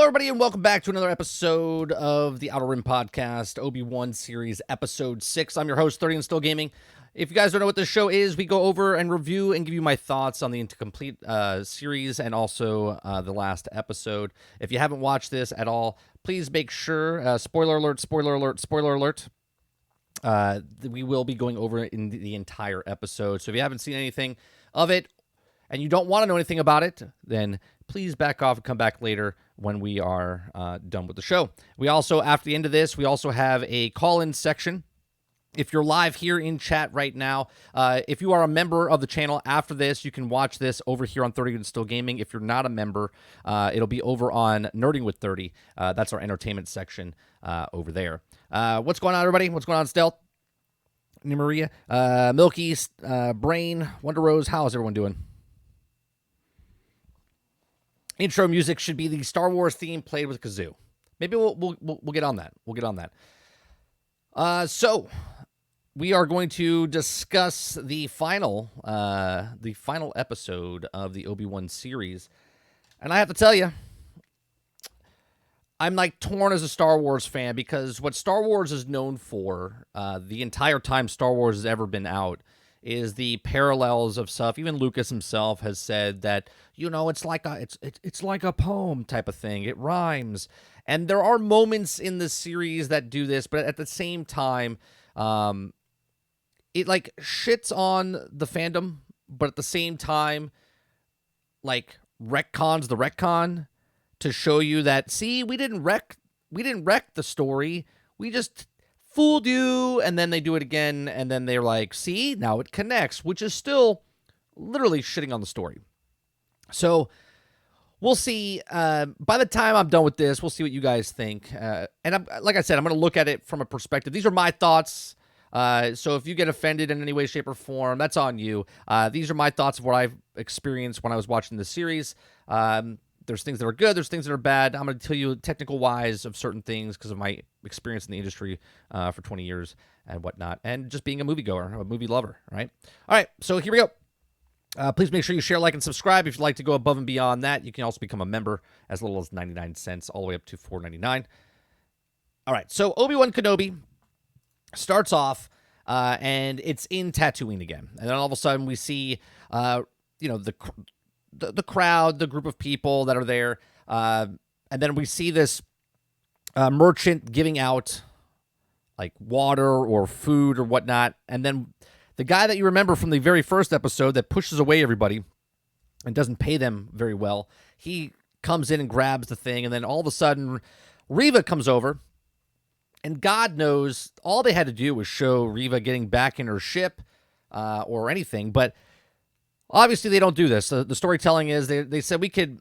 Hello, everybody, and welcome back to another episode of the Outer Rim Podcast, Obi-Wan Series, Episode 6. I'm your host, 30 and Still Gaming. If you guys don't know what this show is, we go over and review and give you my thoughts on the incomplete series and also the last episode. If you haven't watched this at all, please make sure, spoiler alert, spoiler alert, spoiler alert, we will be going over in the entire episode. So if you haven't seen anything of it and you don't want to know anything about it, then please back off and come back later when we are done with the show. We also, after the end of this, we also have a call-in section. If you're live here in chat right now, if you are a member of the channel after this, you can watch this over here on 30 and Still Gaming. If you're not a member, it'll be over on Nerding with 30. That's our entertainment section over there. What's going on, everybody? What's going on, Stealth? Maria, Milky, Brain, Wonder Rose, how is everyone doing? Intro music should be the Star Wars theme played with kazoo. Maybe we'll get on that. We'll get on that. So we are going to discuss the final episode of the Obi-Wan series, and I have to tell you, I'm like torn as a Star Wars fan because what Star Wars is known for, the entire time Star Wars has ever been out, is the parallels of stuff. Even Lucas himself has said that, you know, it's like a poem type of thing. It rhymes. And there are moments in the series that do this, but at the same time, it like shits on the fandom, but at the same time, like retcons the retcon to show you that, see, we didn't wreck the story. We just fooled you, and then they do it again, and then they're like, see, now it connects, which is still literally shitting on the story. So we'll see. By the time I'm done with this, we'll see what you guys think. And like I said, I'm going to look at it from a perspective. These are my thoughts. So if you get offended in any way, shape, or form, that's on you. These are my thoughts of what I've experienced when I was watching the series. There's things that are good. There's things that are bad. I'm going to tell you technical-wise of certain things because of my experience in the industry for 20 years and whatnot, and just being a moviegoer, a movie lover, right? All right, so here we go. Please make sure you share, like, and subscribe. If you'd like to go above and beyond that, you can also become a member as little as 99 cents all the way up to $4.99. All right, so Obi-Wan Kenobi starts off, and it's in Tatooine again. And then all of a sudden we see, the crowd, the group of people that are there, and then we see this merchant giving out like water or food or whatnot, and then the guy that you remember from the very first episode that pushes away everybody and doesn't pay them very well, he comes in and grabs the thing, and then all of a sudden Reva comes over, and God knows all they had to do was show Reva getting back in her ship or anything, but obviously, they don't do this. The storytelling is they said we could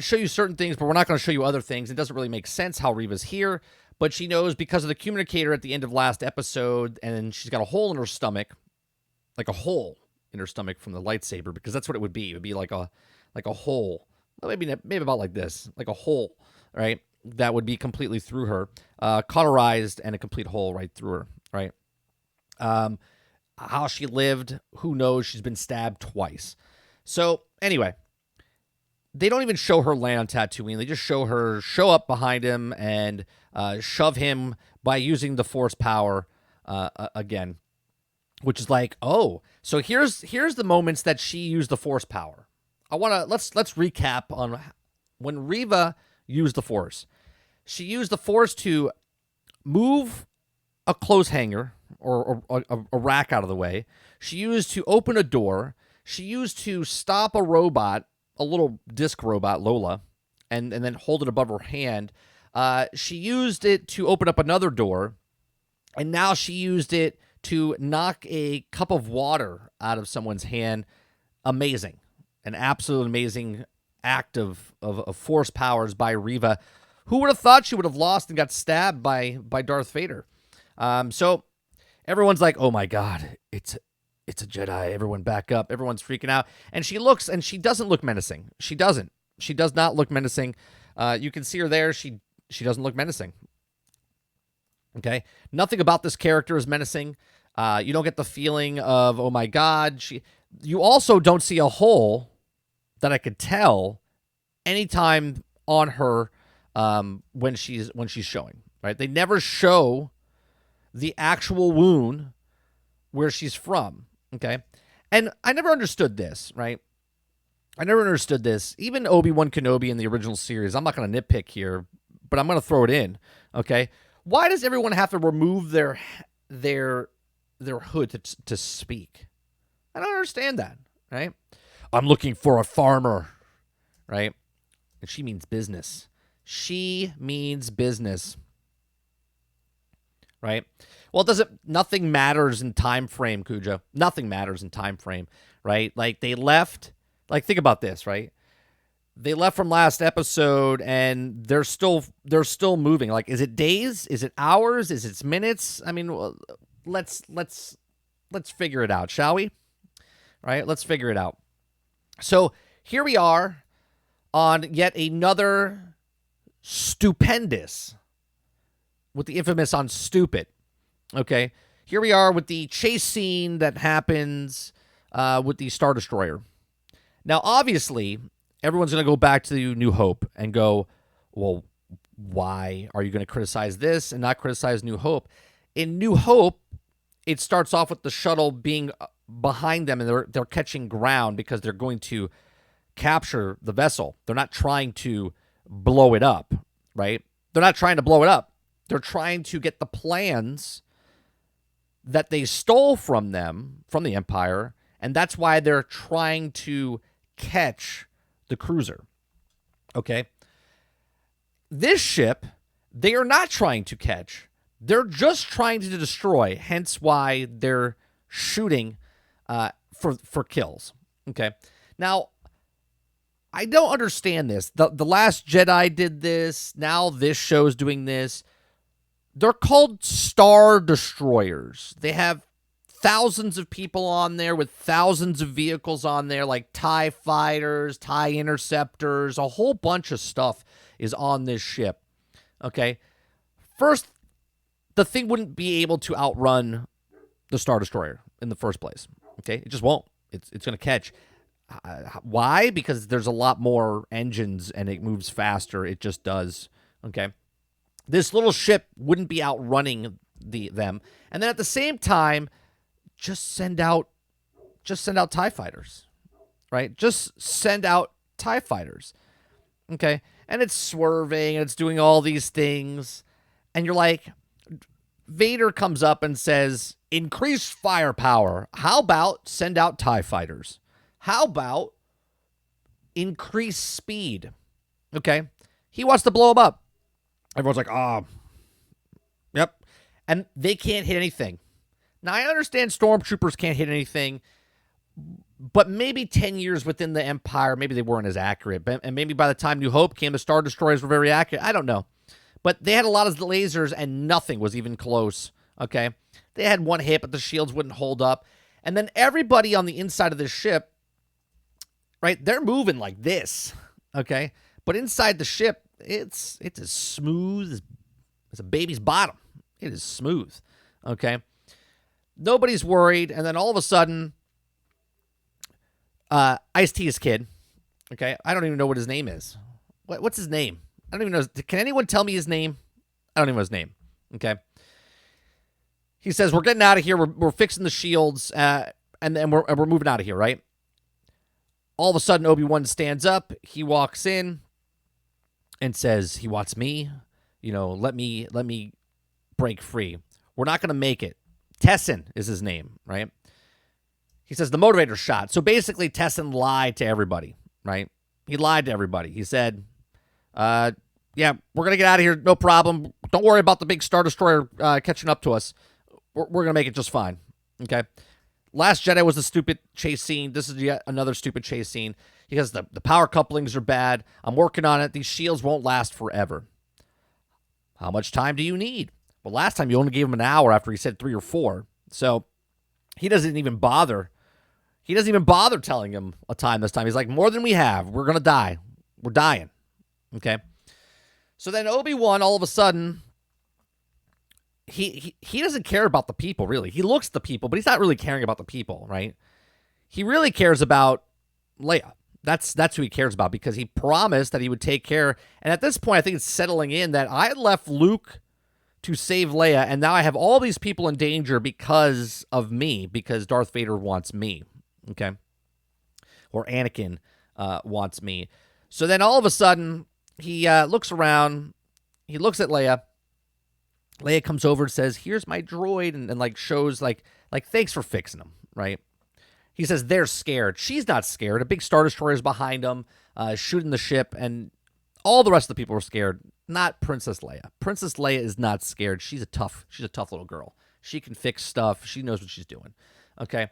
show you certain things, but we're not going to show you other things. It doesn't really make sense how Reva's here, but she knows because of the communicator at the end of last episode, and she's got a hole in her stomach, like a hole in her stomach from the lightsaber, because that's what it would be. It would be like a hole, maybe about like this, like a hole, right? That would be completely through her, cauterized, and a complete hole right through her, right? How she lived, who knows? She's been stabbed twice. So anyway, they don't even show her land on Tatooine. They just show her show up behind him and shove him by using the Force power again, which is like, oh, so here's the moments that she used the Force power. Let's recap on when Reva used the Force. She used the Force to move a clothes hanger or a rack out of the way. She used to open a door. She used to stop a robot, a little disc robot, Lola, and then hold it above her hand. She used it to open up another door, and now she used it to knock a cup of water out of someone's hand. Amazing. An absolute amazing act of Force powers by Reva. Who would have thought she would have lost and got stabbed by Darth Vader? So everyone's like, oh my God, it's a Jedi. Everyone back up. Everyone's freaking out. And she doesn't look menacing. She does not look menacing. You can see her there. She doesn't look menacing. Okay. Nothing about this character is menacing. You don't get the feeling of, oh my God. You also don't see a hole that I could tell anytime on her when she's showing, right? They never show the actual wound where she's from, okay? And I never understood this, right? I never understood this. Even Obi-Wan Kenobi in the original series, I'm not going to nitpick here, but I'm going to throw it in, okay? Why does everyone have to remove their hood to speak? I don't understand that, right? I'm looking for a farmer, right? And she means business. She means business, right? Well, nothing matters in time frame, Cujo. Nothing matters in time frame, right? Like they left, like think about this, right? They left from last episode and they're still moving. Like, is it days? Is it hours? Is it minutes? I mean, let's figure it out, shall we? Right? Let's figure it out. So here we are on yet another stupendous, with the infamous on stupid. Okay, here we are with the chase scene that happens with the Star Destroyer. Now, obviously, everyone's going to go back to New Hope and go, well, why are you going to criticize this and not criticize New Hope? In New Hope, it starts off with the shuttle being behind them, and they're catching ground because they're going to capture the vessel. They're not trying to blow it up, right? They're not trying to blow it up. They're trying to get the plans that they stole from them, from the Empire, and that's why they're trying to catch the cruiser. Okay? This ship, they are not trying to catch. They're just trying to destroy, hence why they're shooting for kills. Okay? Now, I don't understand this. The Last Jedi did this. Now this show's doing this. They're called Star Destroyers. They have thousands of people on there with thousands of vehicles on there, like TIE fighters, TIE interceptors, a whole bunch of stuff is on this ship. Okay? First, the thing wouldn't be able to outrun the Star Destroyer in the first place. Okay? It just won't. It's going to catch. Why? Because there's a lot more engines and it moves faster. It just does. Okay? This little ship wouldn't be outrunning them. And then at the same time, just send out TIE fighters. Right? Just send out TIE fighters. Okay? And it's swerving and it's doing all these things. And you're like, Vader comes up and says, increase firepower. How about send out TIE fighters? How about increase speed? Okay? He wants to blow them up. Everyone's like, oh, yep. And they can't hit anything. Now, I understand stormtroopers can't hit anything, but maybe 10 years within the Empire, maybe they weren't as accurate. And maybe by the time New Hope came, the Star Destroyers were very accurate. I don't know. But they had a lot of lasers, and nothing was even close, okay? They had one hit, but the shields wouldn't hold up. And then everybody on the inside of this ship, right, they're moving like this, okay? But inside the ship, it's as smooth as a baby's bottom. It is smooth, okay? Nobody's worried, and then all of a sudden, Ice-T's kid, okay? I don't even know what his name is. What's his name? I don't even know. Can anyone tell me his name? I don't even know his name, okay? He says, we're getting out of here. We're fixing the shields, and we're moving out of here, right? All of a sudden, Obi-Wan stands up. He walks in and says, he wants me. You know, let me break free. We're not going to make it. Tessin is his name, right? He says the motivator shot. So basically, Tessin lied to everybody, right? He lied to everybody. He said, yeah, we're going to get out of here. No problem. Don't worry about the big Star Destroyer catching up to us. We're going to make it just fine, okay? Last Jedi was a stupid chase scene. This is yet another stupid chase scene because the power couplings are bad. I'm working on it. These shields won't last forever. How much time do you need? Well, last time you only gave him an hour after he said 3 or 4. So he doesn't even bother. He doesn't even bother telling him a time this time. He's like, more than we have. We're going to die. We're dying. Okay? So then Obi-Wan, all of a sudden, he doesn't care about the people, really. He looks at the people, but he's not really caring about the people, right? He really cares about Leia, That's who he cares about, because he promised that he would take care. And at this point, I think it's settling in that I left Luke to save Leia, and now I have all these people in danger because of me, because Darth Vader wants me, okay? Or Anakin wants me. So then all of a sudden, he looks around, he looks at Leia. Leia comes over and says, here's my droid, and like shows like thanks for fixing him, right? He says they're scared. She's not scared. A big Star Destroyer is behind them, shooting the ship, and all the rest of the people are scared. Not Princess Leia. Princess Leia is not scared. She's a tough little girl. She can fix stuff. She knows what she's doing. Okay.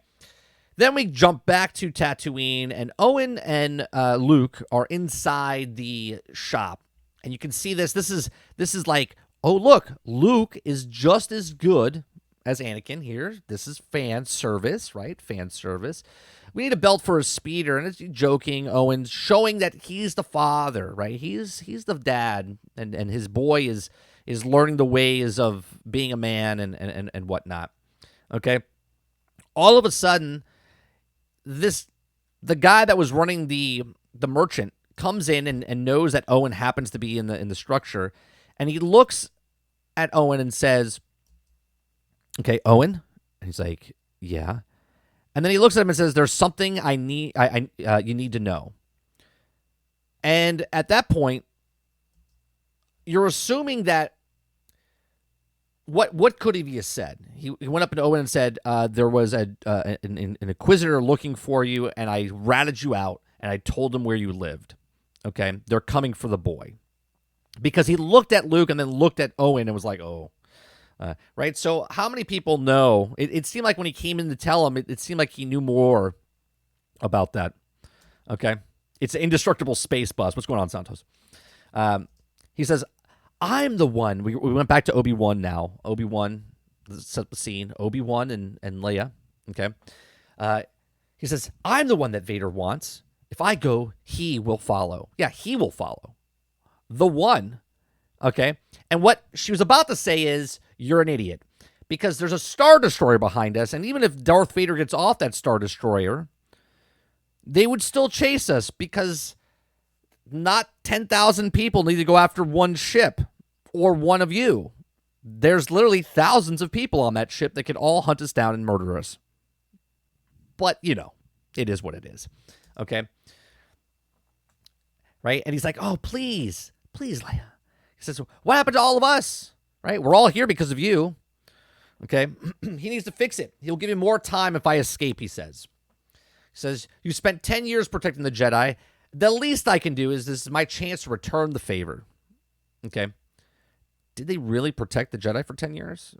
Then we jump back to Tatooine, and Owen and Luke are inside the shop, and you can see this. This is like, oh look, Luke is just as good as Anakin here. This is fan service, right? Fan service. We need a belt for his speeder, and it's joking. Owen's showing that he's the father, right? He's the dad, and his boy is learning the ways of being a man and whatnot. Okay. All of a sudden, the guy that was running the merchant comes in and knows that Owen happens to be in the structure, and he looks at Owen and says, "Okay, Owen," and he's like, "Yeah." And then he looks at him and says, "There's something you need to know." And at that point, you're assuming that what could he have said? He went up to Owen and said, "There was an inquisitor looking for you, and I ratted you out, and I told them where you lived. Okay, they're coming for the boy." Because he looked at Luke and then looked at Owen and was like, "Oh." Right? So how many people know? It seemed like when he came in to tell him, it seemed like he knew more about that. Okay? It's an indestructible space bus. What's going on, Santos? He says, "I'm the one." We went back to Obi-Wan now. Obi-Wan, set the scene. Obi-Wan and Leia. Okay? He says, "I'm the one that Vader wants. If I go, he will follow." Yeah, he will follow. The one. Okay? And what she was about to say is, you're an idiot. Because there's a Star Destroyer behind us, and even if Darth Vader gets off that Star Destroyer, they would still chase us, because not 10,000 people need to go after one ship or one of you. There's literally thousands of people on that ship that could all hunt us down and murder us. But, it is what it is. Okay? Right? And he's like, "Oh, please, Leia." He says, "What happened to all of us? Right? We're all here because of you." Okay? He needs to fix it. He'll give me more time if I escape, he says. He says, "You spent 10 years protecting the Jedi. The least I can do is this is my chance to return the favor." Okay? Did they really protect the Jedi for 10 years?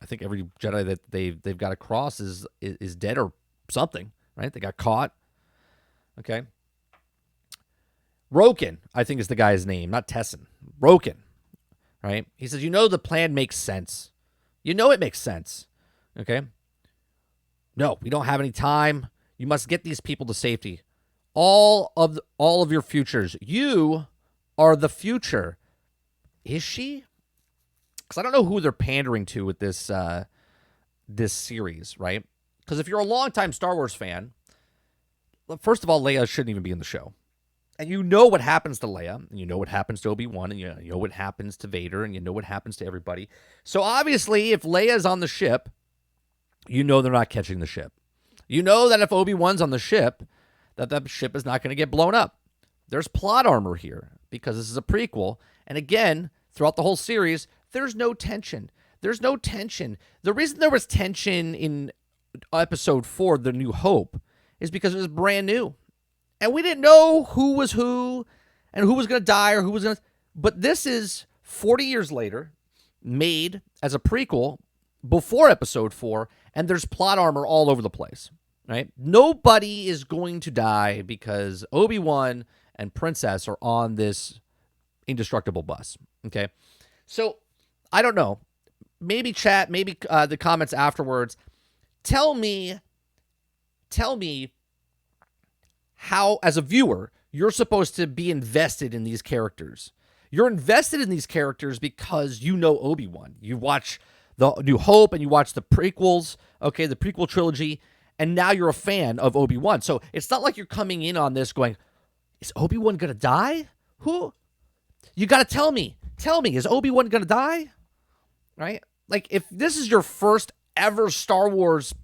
I think every Jedi that they've got across is dead or something, right? They got caught. Okay? Roken, I think is the guy's name, not Tessin. Roken, right? He says, the plan makes sense. It makes sense. Okay? "No, we don't have any time. You must get these people to safety. All of your futures. You are the future." Is she? Because I don't know who they're pandering to with this series, right? Because if you're a longtime Star Wars fan, first of all, Leia shouldn't even be in the show. And you know what happens to Leia, and you know what happens to Obi-Wan, and you know what happens to Vader, and you know what happens to everybody. So obviously, if Leia's on the ship, they're not catching the ship. You know that if Obi-Wan's on the ship, that ship is not going to get blown up. There's plot armor here, because this is a prequel. And again, throughout the whole series, there's no tension. There's no tension. The reason there was tension in Episode 4, The New Hope, is because it was brand new. And we didn't know who was who and who was going to die or who was going to... But this is 40 years later, made as a prequel before Episode 4, and there's plot armor all over the place, right? Nobody is going to die because Obi-Wan and Princess are on this indestructible bus, okay? So, I don't know. Maybe chat, maybe the comments afterwards. Tell me how, as a viewer, you're supposed to be invested in these characters. You're invested in these characters because you know Obi-Wan. You watch The New Hope and you watch the prequels, okay, the prequel trilogy, and now you're a fan of Obi-Wan. So it's not like you're coming in on this going, is Obi-Wan going to die? Who? You got to tell me. Tell me, is Obi-Wan going to die? Right? Like, if this is your first ever Star Wars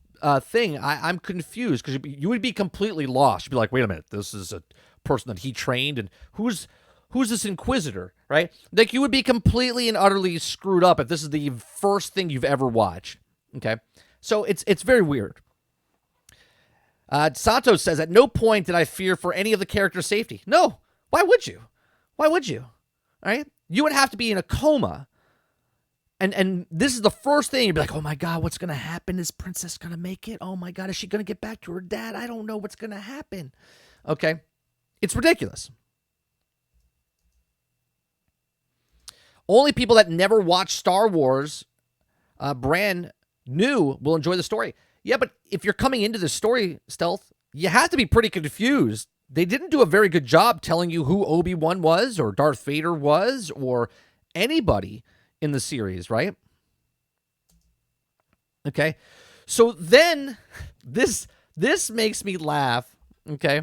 thing, I'm confused, because you would be completely lost. You'd be like, wait a minute, this is a person that he trained, and who's this Inquisitor, right? Like, you would be completely and utterly screwed up if this is the first thing you've ever watched, okay? So it's very weird. Santos says, at no point did I fear for any of the character's safety. No. Why would you? Why would you? All right? You would have to be in a coma. And this is the first thing. You'd be like, oh, my God, what's going to happen? Is Princess going to make it? Oh, my God, is she going to get back to her dad? I don't know what's going to happen. Okay? It's ridiculous. Only people that never watched Star Wars brand new will enjoy the story. Yeah, but if you're coming into the story, Stealth, you have to be pretty confused. They didn't do a very good job telling you who Obi-Wan was, or Darth Vader was, or anybody in the series, right? Okay. So then this makes me laugh, okay?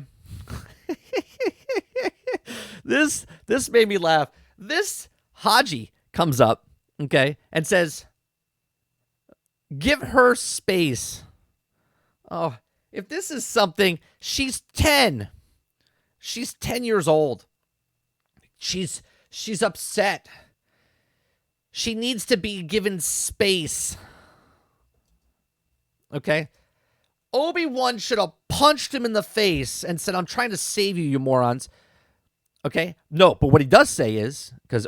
This made me laugh. This Haji comes up, okay, and says, give her space. Oh, if this is something, she's 10. She's 10 years old. She's upset. She needs to be given space. Okay? Obi-Wan should have punched him in the face and said, I'm trying to save you, you morons. Okay? No, but what he does say is, because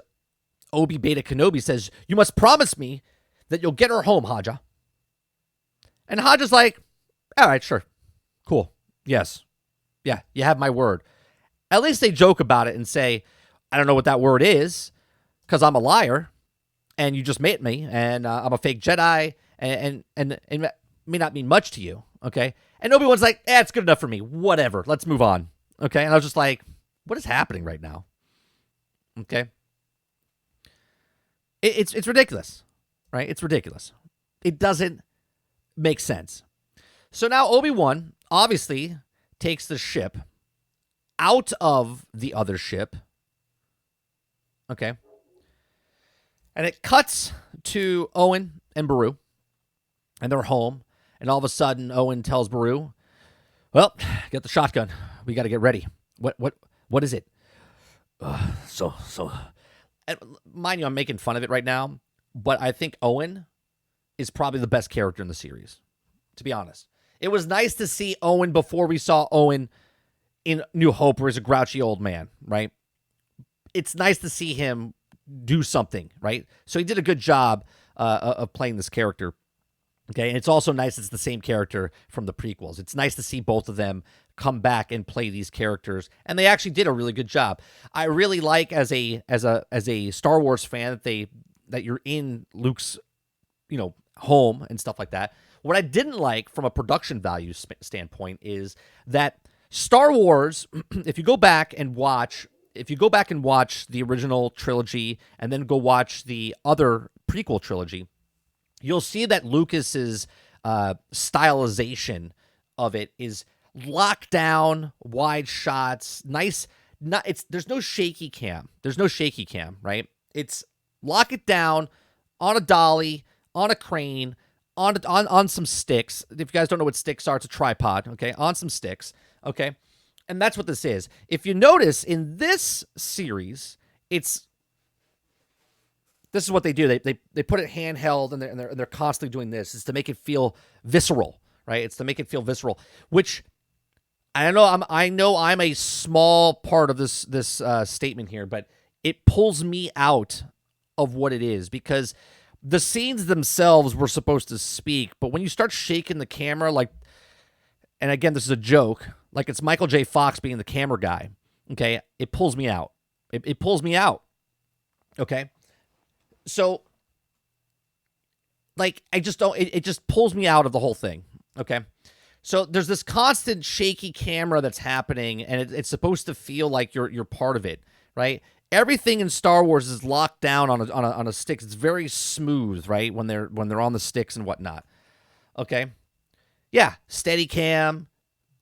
Obi-Beta Kenobi says, you must promise me that you'll get her home, Haja. And Haja's like, all right, sure. Cool. Yes. Yeah, you have my word. At least they joke about it and say, I don't know what that word is, because I'm a liar, and you just met me, and I'm a fake Jedi, and it may not mean much to you, okay? And Obi-Wan's like, it's good enough for me. Whatever. Let's move on, okay? And I was just like, what is happening right now? Okay? It's ridiculous, right? It's ridiculous. It doesn't make sense. So now Obi-Wan obviously takes the ship out of the other ship. Okay. And it cuts to Owen and Beru. And they're home. And all of a sudden, Owen tells Beru, well, get the shotgun. We got to get ready. What is it? So, mind you, I'm making fun of it right now. But I think Owen is probably the best character in the series, to be honest. It was nice to see Owen before we saw Owen in New Hope, where he's a grouchy old man, right? It's nice to see him do something, right? So he did a good job of playing this character. Okay, and it's also nice it's the same character from the prequels. It's nice to see both of them come back and play these characters, and they actually did a really good job. I really like as a Star Wars fan that you're in Luke's, home and stuff like that. What I didn't like from a production value standpoint is that Star Wars, if you go back and watch the original trilogy and then go watch the other prequel trilogy, you'll see that Lucas's stylization of it is locked down, wide shots, nice. There's no shaky cam. Right? It's lock it down on a dolly, on a crane, on some sticks. If you guys don't know what sticks are, it's a tripod, okay? On some sticks, okay? And that's what this is. If you notice, in this series, this is what they do. They put it handheld, and they're constantly doing this. It's to make it feel visceral, right? It's to make it feel visceral, which I know I'm a small part of this statement here, but it pulls me out of what it is, because the scenes themselves were supposed to speak, but when you start shaking the camera, like, and again, this is a joke, like it's Michael J. Fox being the camera guy, okay, it pulls me out. It pulls me out, okay? So, like, I just don't, it just pulls me out of the whole thing, okay? So there's this constant shaky camera that's happening, and it's supposed to feel like you're part of it, right? Everything in Star Wars is locked down on a stick. It's very smooth, right? When they're on the sticks and whatnot. Okay, Yeah, Steadicam,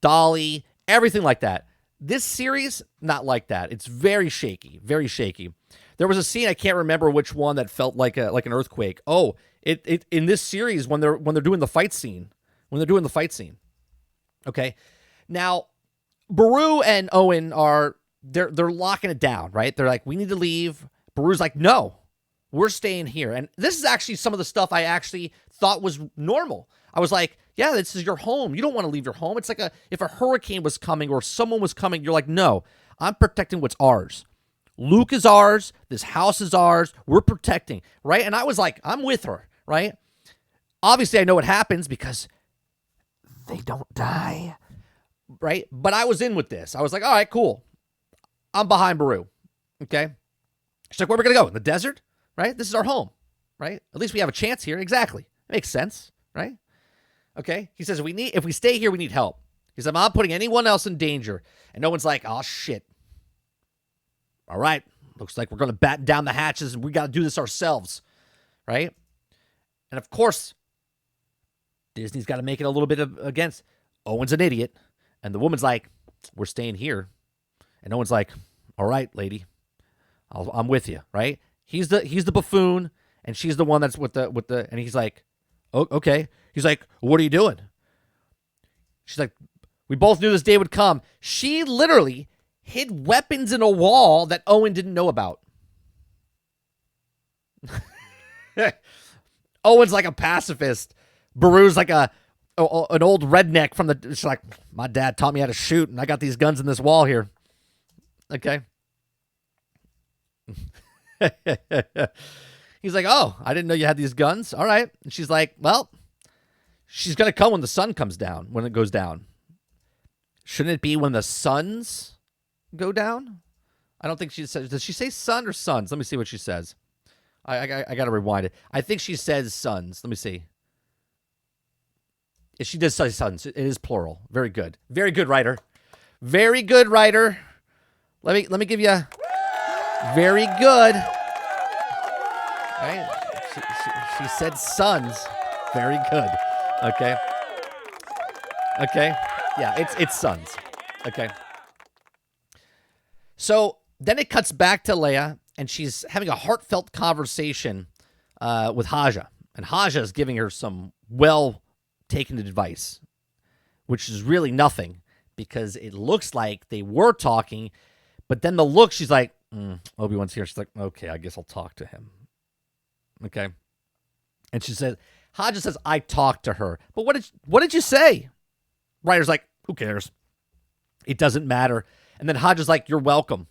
dolly, everything like that. This series, not like that. It's very shaky, very shaky. There was a scene, I can't remember which one, that felt like an earthquake. Oh, it in this series when they're doing the fight scene. Okay. Now, Baru and Owen they're locking it down, right? They're like, we need to leave. Baru's like, no, we're staying here. And this is actually some of the stuff I actually thought was normal. I was like, yeah, this is your home. You don't want to leave your home. It's like if a hurricane was coming or someone was coming, you're like, no, I'm protecting what's ours. Luke is ours. This house is ours. We're protecting, right? And I was like, I'm with her, right? Obviously, I know what happens because they don't die, right? But I was in with this. I was like, all right, cool. I'm behind Baru, okay? She's like, where are we going to go? In the desert, right? This is our home, right? At least we have a chance here. Exactly. Makes sense, right? Okay? He says, if we stay here, we need help. He said, I'm not putting anyone else in danger. And no one's like, oh, shit. All right. Looks like we're going to batten down the hatches and we got to do this ourselves, right? And of course, Disney's got to make it a little bit against. Owen's an idiot. And the woman's like, we're staying here. And Owen's like, all right, lady, I'm with you, right? He's the buffoon, and she's the one that's with the, and he's like, oh, okay. He's like, what are you doing? She's like, we both knew this day would come. She literally hid weapons in a wall that Owen didn't know about. Owen's like a pacifist. Baru's like an old redneck from the. She's like, my dad taught me how to shoot, and I got these guns in this wall here. Okay. He's like, oh, I didn't know you had these guns. All right. And she's like, well, she's gonna come when the sun comes down. When it goes down, shouldn't it be when the suns go down? I don't think she says. Does she say sun or suns? Let me see what she says. I got to rewind it. I think she says suns. Let me see. If she does say suns, it is plural. Very good. Very good, writer. Very good, writer. Let me give you very good. Right? She said suns. Very good. Okay. Okay. Yeah, it's suns. Okay. So then it cuts back to Leia, and she's having a heartfelt conversation with Haja. And Haja is giving her some well-taken advice, which is really nothing because it looks like they were talking, but then the look, she's like, Obi-Wan's here. She's like, okay, I guess I'll talk to him. Okay. And she says, Haja says, I talked to her. But what did you say? Writer's like, who cares? It doesn't matter. And then Haja's like, you're welcome.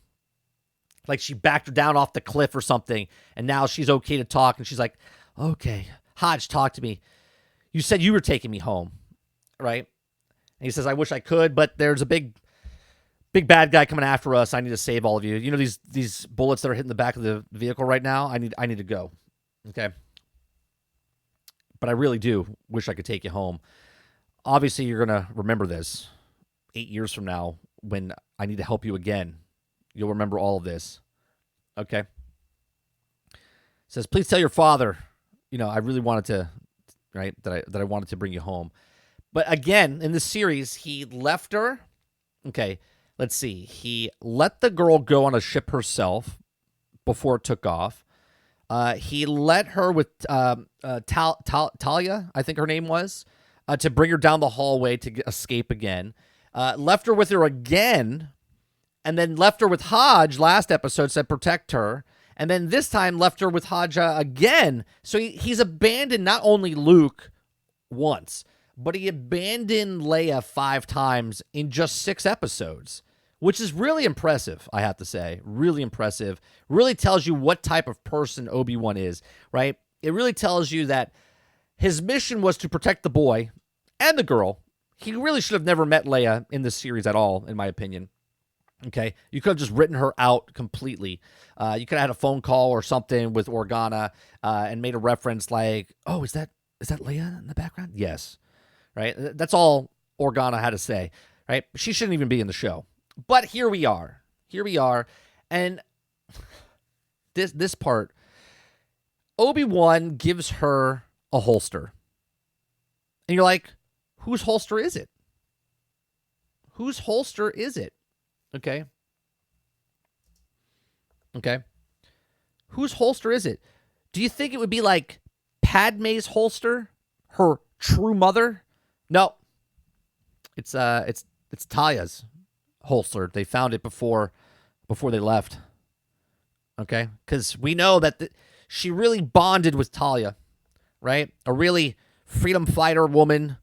Like she backed her down off the cliff or something, and now she's okay to talk. And she's like, okay, Hodge, talk to me. You said you were taking me home, right? And he says, I wish I could, but there's a big bad guy coming after us. I need to save all of you. You know these bullets that are hitting the back of the vehicle right now? I need to go. Okay. But I really do wish I could take you home. Obviously, you're going to remember this 8 years from now when I need to help you again. You'll remember all of this. Okay. Says, please tell your father, I really wanted to, right, that I wanted to bring you home. But again, in this series, he left her. Okay, let's see. He let the girl go on a ship herself before it took off. He let her with Talia, I think her name was, to bring her down the hallway to escape again. Left her with her again, and then left her with Hodge last episode, said protect her. And then this time left her with Haja again. So he's abandoned not only Luke once, but he abandoned Leia 5 times in just 6 episodes, which is really impressive, I have to say. Really impressive. Really tells you what type of person Obi-Wan is, right? It really tells you that his mission was to protect the boy and the girl. He really should have never met Leia in this series at all, in my opinion. Okay, you could have just written her out completely. You could have had a phone call or something with Organa and made a reference like, "Oh, is that Leia in the background?" Yes, right. That's all Organa had to say. Right, she shouldn't even be in the show. But here we are. Here we are, and this part, Obi-Wan gives her a holster, and you're like, Whose holster is it? Whose holster is it? Okay. Okay. Whose holster is it? Do you think it would be like Padme's holster? Her true mother? No. It's Talia's holster. They found it before they left. Okay? Because we know that she really bonded with Talia, right? A really freedom fighter woman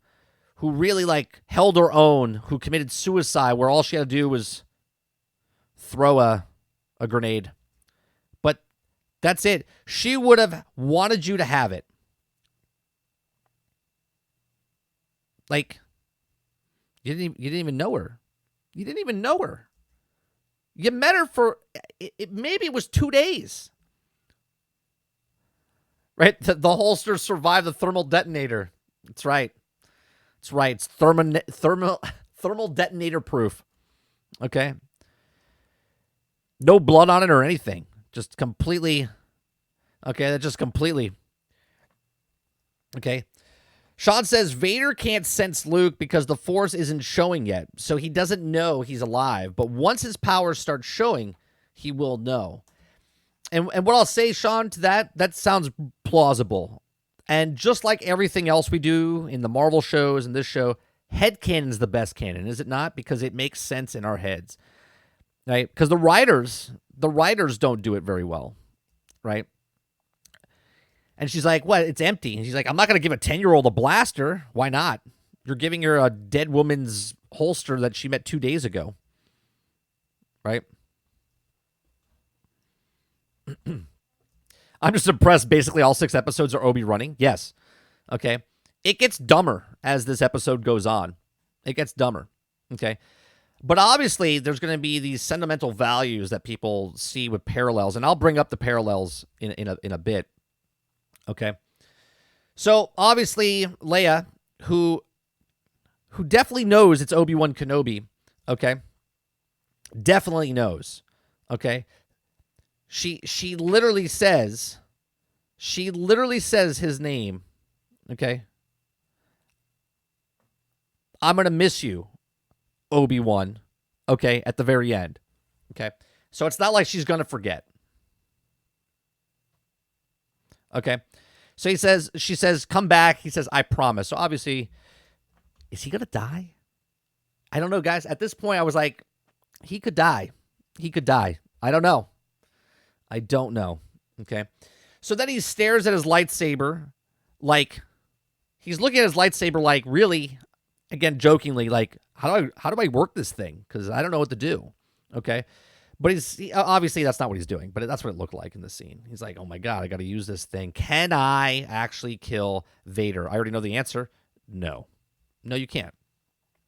who really like held her own, who committed suicide where all she had to do was throw a grenade. But that's it. She would have wanted you to have it. Like, you didn't even know her. You didn't even know her. You met her for, maybe it was 2 days. Right? The holster survived the thermal detonator. That's right. That's right. It's thermal detonator proof. Okay? No blood on it or anything. Just completely. Okay, that's just completely. Okay. Sean says Vader can't sense Luke because the Force isn't showing yet, so he doesn't know he's alive. But once his powers start showing, he will know. And what I'll say, Sean, to that sounds plausible. And just like everything else we do in the Marvel shows and this show, headcanon is the best canon, is it not? Because it makes sense in our heads, right? Because the writers don't do it very well, right? And she's like, what? It's empty. And she's like, I'm not going to give a 10-year-old a blaster. Why not? You're giving her a dead woman's holster that she met 2 days ago. Right? I'm just impressed. Basically, all 6 episodes are Obi running. Yes. Okay. It gets dumber as this episode goes on. It gets dumber. Okay. But obviously, there's going to be these sentimental values that people see with parallels. And I'll bring up the parallels in a bit. Okay. So obviously Leia, who definitely knows it's Obi-Wan Kenobi, okay? Definitely knows. Okay? She literally says his name, okay? I'm going to miss you, Obi-Wan, okay, at the very end. Okay? So it's not like she's going to forget. Okay. So she says, come back. He says, I promise. So obviously, is he going to die? I don't know, guys. At this point, I was like, he could die. He could die. I don't know. I don't know. Okay. So then he stares at his lightsaber like, he's looking at his lightsaber like, really, again, jokingly, like, how do I work this thing? Because I don't know what to do. Okay. But obviously that's not what he's doing, but that's what it looked like in the scene. He's like, oh my God, I got to use this thing. Can I actually kill Vader? I already know the answer. No. No, you can't.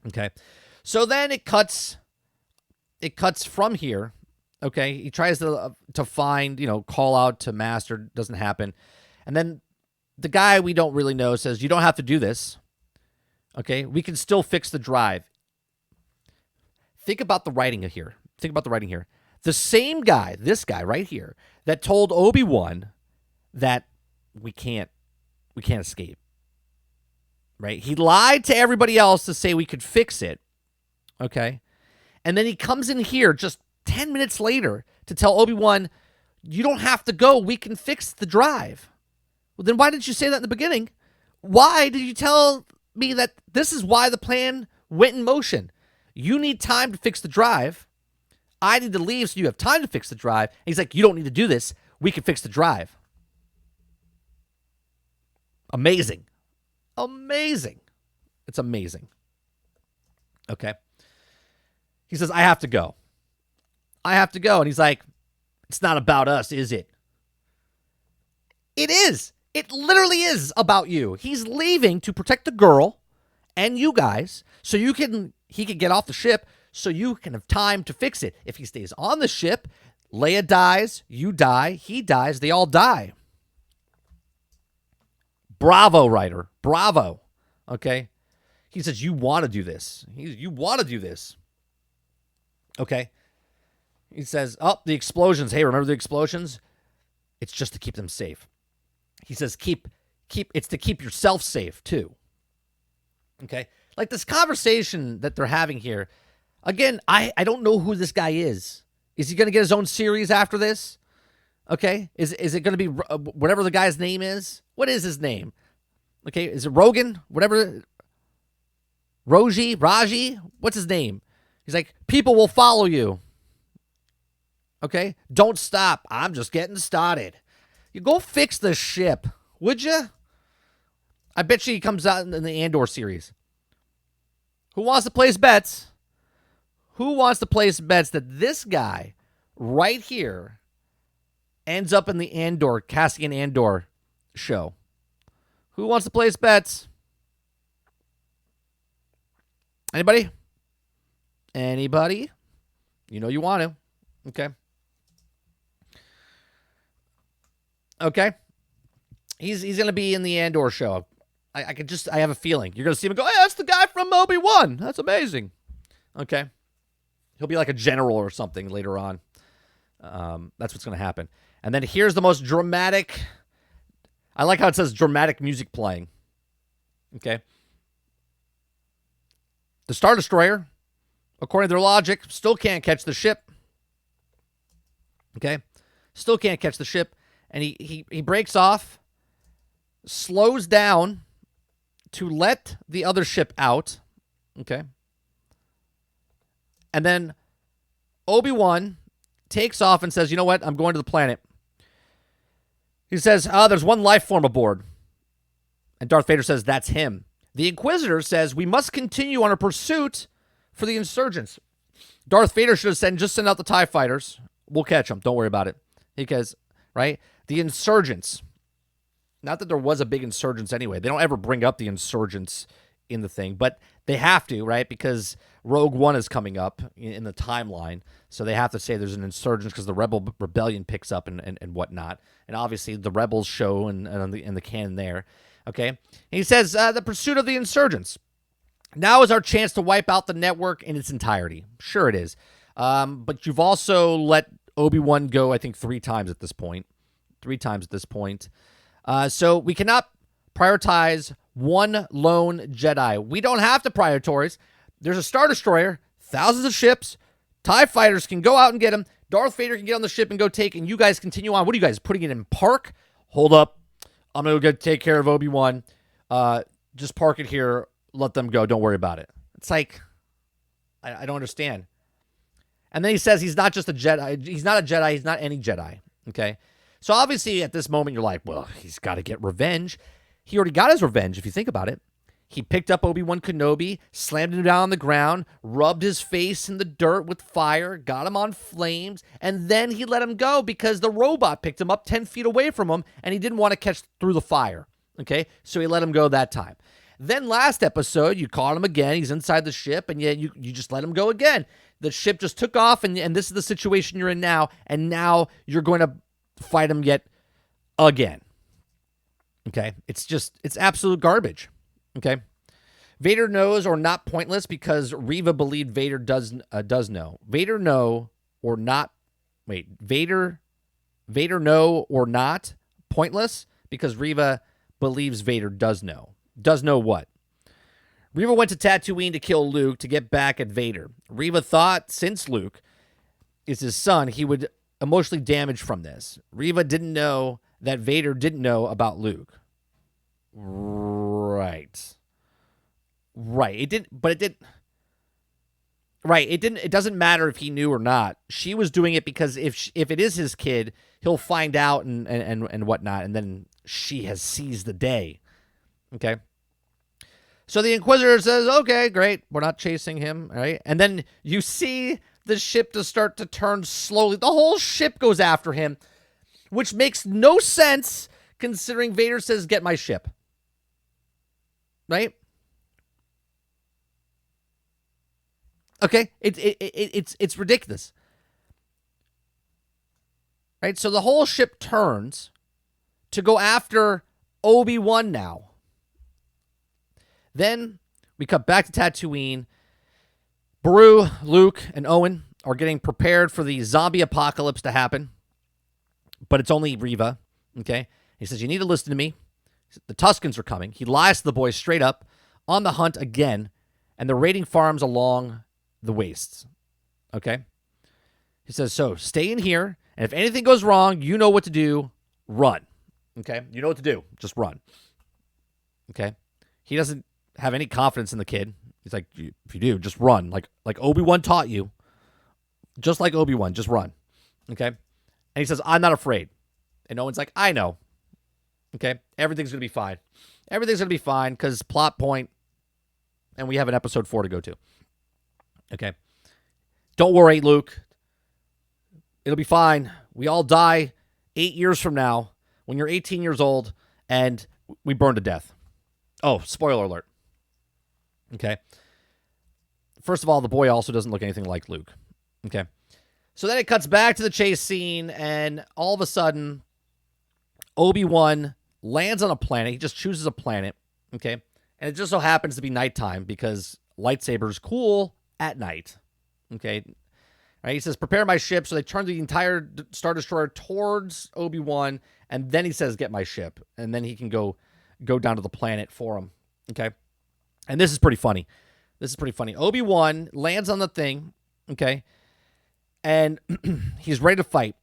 Okay. So then it cuts from here. Okay. He tries to find, call out to Master. Doesn't happen. And then the guy we don't really know says, you don't have to do this. Okay. We can still fix the drive. Think about the writing here. The same guy, this guy right here, that told Obi-Wan that we can't escape. Right? He lied to everybody else to say we could fix it. Okay? And then he comes in here just 10 minutes later to tell Obi-Wan, you don't have to go. We can fix the drive. Well, then why didn't you say that in the beginning? Why did you tell me that this is why the plan went in motion? You need time to fix the drive. I need to leave so you have time to fix the drive. And he's like, you don't need to do this. We can fix the drive. Amazing. Amazing. It's amazing. Okay. He says, I have to go. And he's like, it's not about us, is it? It is. It literally is about you. He's leaving to protect the girl and you guys so he can get off the ship so you can have time to fix it. If he stays on the ship, Leia dies, you die, he dies, they all die. Bravo, writer. Bravo. Okay? He says, you want to do this. You want to do this. Okay? He says, oh, the explosions. Hey, remember the explosions? It's just to keep them safe. He says, keep. It's to keep yourself safe, too. Okay? Like this conversation that they're having here. Again, I don't know who this guy is. Is he going to get his own series after this? Okay. Is it going to be whatever the guy's name is? What is his name? Okay. Is it Rogan? Whatever. Raji? What's his name? He's like, people will follow you. Okay. Don't stop. I'm just getting started. You go fix the ship, would you? I bet you he comes out in the Andor series. Who wants to place bets? Who wants to place bets that this guy right here ends up in the Cassian Andor show? Who wants to place bets? Anybody? Anybody? You know you want to. Okay. Okay. He's going to be in the Andor show. I have a feeling. You're going to see him and go, hey, that's the guy from Obi-Wan. That's amazing. Okay. He'll be like a general or something later on. That's what's going to happen. And then here's the most dramatic. I like how it says dramatic music playing. Okay. The Star Destroyer, according to their logic, still can't catch the ship. Okay. Still can't catch the ship. And he breaks off, slows down to let the other ship out. Okay. And then Obi-Wan takes off and says, you know what? I'm going to the planet. He says, there's one life form aboard. And Darth Vader says, that's him. The Inquisitor says, we must continue on a pursuit for the insurgents. Darth Vader should have said, just send out the TIE fighters. We'll catch them. Don't worry about it. Because, right? The insurgents. Not that there was a big insurgents anyway. They don't ever bring up the insurgents in the thing, but they have to, right? Because Rogue One is coming up in the timeline, so they have to say there's an insurgence because the rebellion picks up and whatnot, and obviously the rebels show in the canon there. Okay, and he says the pursuit of the insurgents. Now is our chance to wipe out the network in its entirety. Sure it is, but you've also let Obi-Wan go, I think, 3 times at this point. 3 times at this point. So we cannot prioritize one lone Jedi. We don't have to prioritize. There's a Star Destroyer, thousands of ships. TIE fighters can go out and get them. Darth Vader can get on the ship and go take, and you guys continue on. What are you guys, putting it in park? Hold up. I'm going to go take care of Obi-Wan. Just park it here. Let them go. Don't worry about it. It's like, I don't understand. And then he says he's not just a Jedi. He's not a Jedi. He's not any Jedi. Okay? So obviously at this moment you're like, well, he's got to get revenge. He already got his revenge if you think about it. He picked up Obi-Wan Kenobi, slammed him down on the ground, rubbed his face in the dirt with fire, got him on flames, and then he let him go because the robot picked him up 10 feet away from him and he didn't want to catch through the fire. Okay? So he let him go that time. Then last episode, you caught him again. He's inside the ship, and yet you just let him go again. The ship just took off, and this is the situation you're in now, and now you're going to fight him yet again. Okay? It's absolute garbage. Okay? Vader knows or not pointless because Reva believed Vader does know. Vader know or not... Wait. Vader know or not pointless because Reva believes Vader does know. Does know what? Reva went to Tatooine to kill Luke to get back at Vader. Reva thought since Luke is his son, he would emotionally damage from this. Reva didn't know that Vader didn't know about Luke. Right. It doesn't matter if he knew or not. She was doing it because if it is his kid, he'll find out and whatnot, and then she has seized the day. Okay. So the Inquisitor says, okay, great. We're not chasing him, right? And then you see the ship to start to turn slowly. The whole ship goes after him, which makes no sense considering Vader says, get my ship. Right? Okay? It's ridiculous. Right? So the whole ship turns to go after Obi-Wan now. Then we cut back to Tatooine. Beru, Luke, and Owen are getting prepared for the zombie apocalypse to happen. But it's only Reva. Okay? He says, you need to listen to me. The Tuskens are coming. He lies to the boys straight up on the hunt again. and they're raiding farms along the wastes. Okay? He says, so stay in here, and if anything goes wrong, you know what to do. Run. Okay? You know what to do. Just run. Okay? He doesn't have any confidence in the kid. He's like, if you do, just run. Like Obi-Wan taught you. Just like Obi-Wan, just run. Okay? And he says, I'm not afraid. And Owen's like, I know. Okay? Everything's going to be fine. Everything's going to be fine because plot point, and we have an episode 4 to go to. Okay? Don't worry, Luke. It'll be fine. We all die 8 years from now when you're 18 years old and we burn to death. Oh, spoiler alert. Okay? First of all, the boy also doesn't look anything like Luke. Okay? So then it cuts back to the chase scene, and all of a sudden, Obi-Wan lands on a planet. He just chooses a planet. Okay? And it just so happens to be nighttime because lightsabers cool at night. Okay? Right, he says, prepare my ship. So they turn the entire Star Destroyer towards Obi-Wan, and then he says, get my ship. And then he can go down to the planet for him. Okay? And this is pretty funny. Obi-Wan lands on the thing, okay? And he's ready to fight.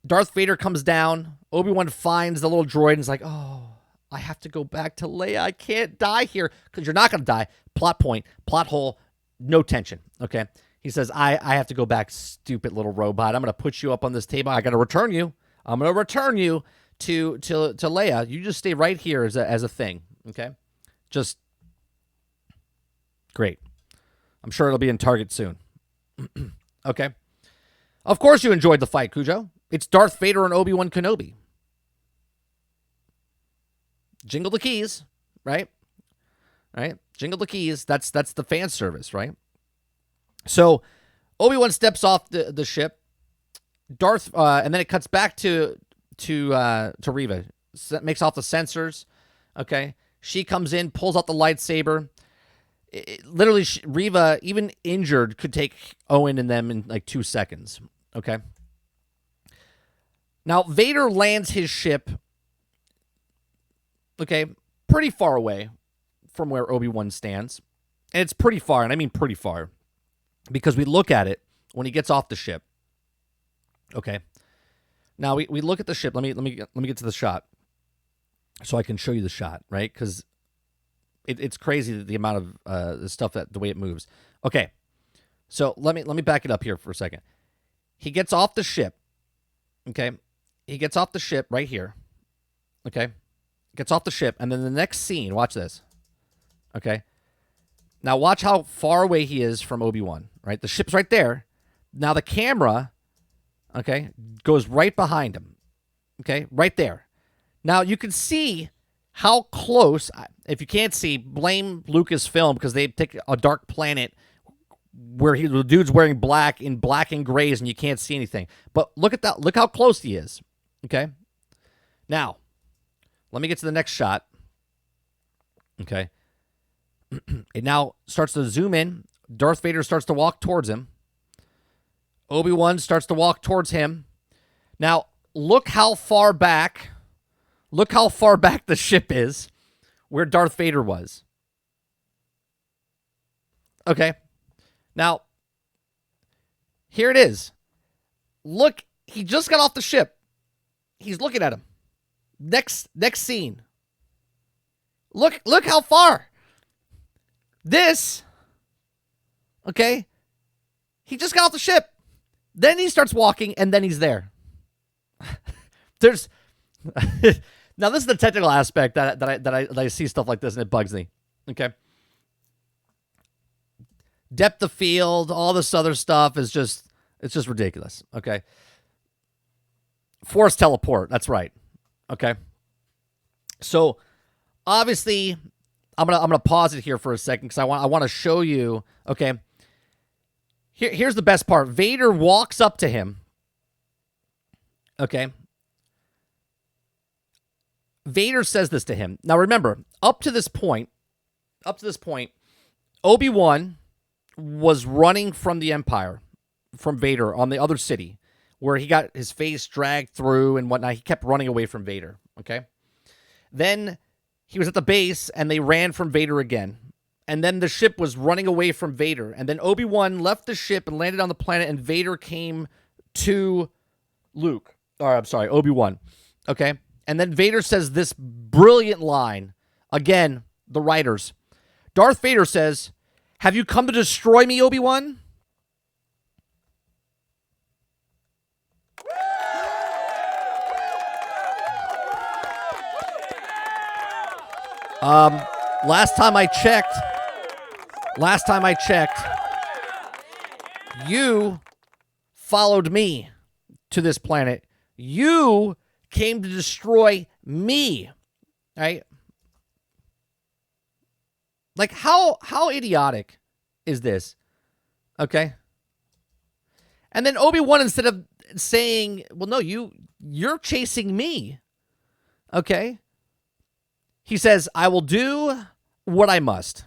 Darth Vader comes down. Obi-Wan finds the little droid and is like, oh, I have to go back to Leia. I can't die here. Because you're not going to die. Plot point, plot hole, no tension, okay? He says, I have to go back, stupid little robot. I'm going to put you up on this table. I got to return you. I'm going to return you to Leia. You just stay right here as a thing, okay? Just great. I'm sure it'll be in Target soon. Okay. Of course you enjoyed the fight, Cujo. It's Darth Vader and Obi-Wan Kenobi. Jingle the keys, right? Right? Jingle the keys. That's the fan service, right? So Obi-Wan steps off the ship. And then it cuts back to Reva. Makes off the sensors. Okay. She comes in, pulls out the lightsaber. Literally, Reva, even injured, could take Owen and them in like 2 seconds. Okay. Now, Vader lands his ship, okay, pretty far away from where Obi-Wan stands. And it's pretty far, and I mean pretty far, because we look at it when he gets off the ship. Okay. Now, we look at the ship. Let me get to the shot so I can show you the shot, right? Because it's crazy the amount of the stuff the way it moves. Okay, so let me back it up here for a second. He gets off the ship. Okay, he gets off the ship right here. Okay, gets off the ship, and then the next scene. Watch this. Okay, now watch how far away he is from Obi-Wan. Right, the ship's right there. Now the camera, okay, goes right behind him. Okay, right there. Now you can see how close, if you can't see, blame Lucasfilm because they take a dark planet where the dude's wearing black and grays and you can't see anything. But look at that. Look how close he is. Okay? Now, let me get to the next shot. Okay? It now starts to zoom in. Darth Vader starts to walk towards him. Obi-Wan starts to walk towards him. Now, look how far back the ship is where Darth Vader was. Okay. Now, here it is. Look, he just got off the ship. He's looking at him. Next scene. Look how far. This, okay, he just got off the ship. Then he starts walking, and then he's there. There's... Now, this is the technical aspect that I see stuff like this and it bugs me. Okay. Depth of field, all this other stuff is just ridiculous. Okay. Force teleport. That's right. Okay. So obviously I'm gonna pause it here for a second because I want to show you. Okay. Here's the best part. Vader walks up to him. Okay. Vader says this to him. Now remember, up to this point, Obi-Wan was running from the Empire, from Vader on the other city, where he got his face dragged through and whatnot. He kept running away from Vader, okay? Then he was at the base, and they ran from Vader again, And then the ship was running away from Vader. And then Obi-Wan left the ship and landed on the planet, and Vader came to Luke. Or, I'm sorry, Obi-Wan. Okay? And then Vader says this brilliant line. Again, the writers. Darth Vader says, "Have you come to destroy me, Obi-Wan?" Last time I checked, you followed me to this planet. You came to destroy me, right? Like, how idiotic is this? Okay. And then Obi-Wan, instead of saying, well, no, you're chasing me. Okay. He says, I will do what I must.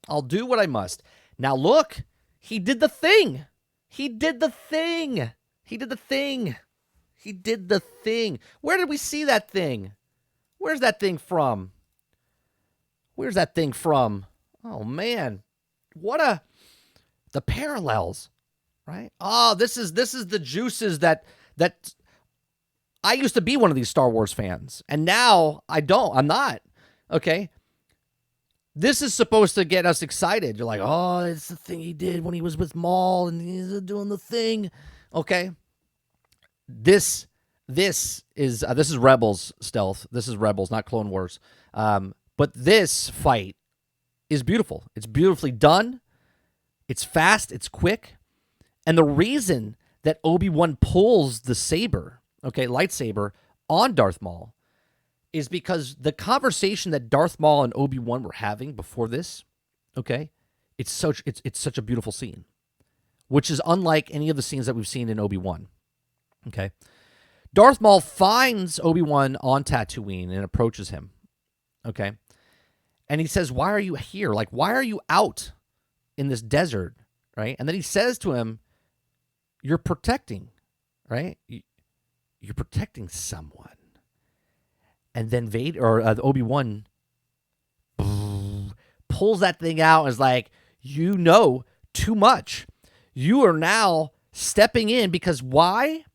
I'll do what I must. Now look, he did the thing. He did the thing. He did the thing. He did the thing. Where did we see that thing? Where's that thing from? Where's that thing from? Oh, man. The parallels, right? Oh, this is the juices that I used to be one of these Star Wars fans, and now I'm not. Okay? This is supposed to get us excited. You're like, oh, it's the thing he did when he was with Maul, and he's doing the thing. Okay? This is Rebels stealth. This is Rebels, not Clone Wars. But this fight is beautiful. It's beautifully done. It's fast. It's quick. And the reason that Obi-Wan pulls the saber, lightsaber, on Darth Maul is because the conversation that Darth Maul and Obi-Wan were having before this, it's such a beautiful scene, which is unlike any of the scenes that we've seen in Obi-Wan. Okay. Darth Maul finds Obi-Wan on Tatooine and approaches him. Okay. And he says, why are you here? Like, why are you out in this desert? Right. And then he says to him, you're protecting, right? You're protecting someone. And then Obi-Wan pulls that thing out and is like, you know too much. You are now stepping in because why?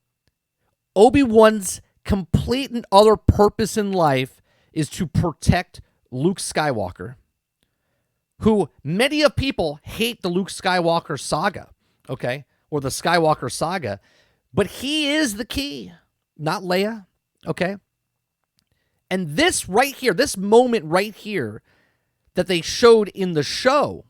Obi-Wan's complete and utter purpose in life is to protect Luke Skywalker, who many of people hate the Luke Skywalker saga, or the Skywalker saga, but he is the key, not Leia, And this right here, this moment right here that they showed in the show,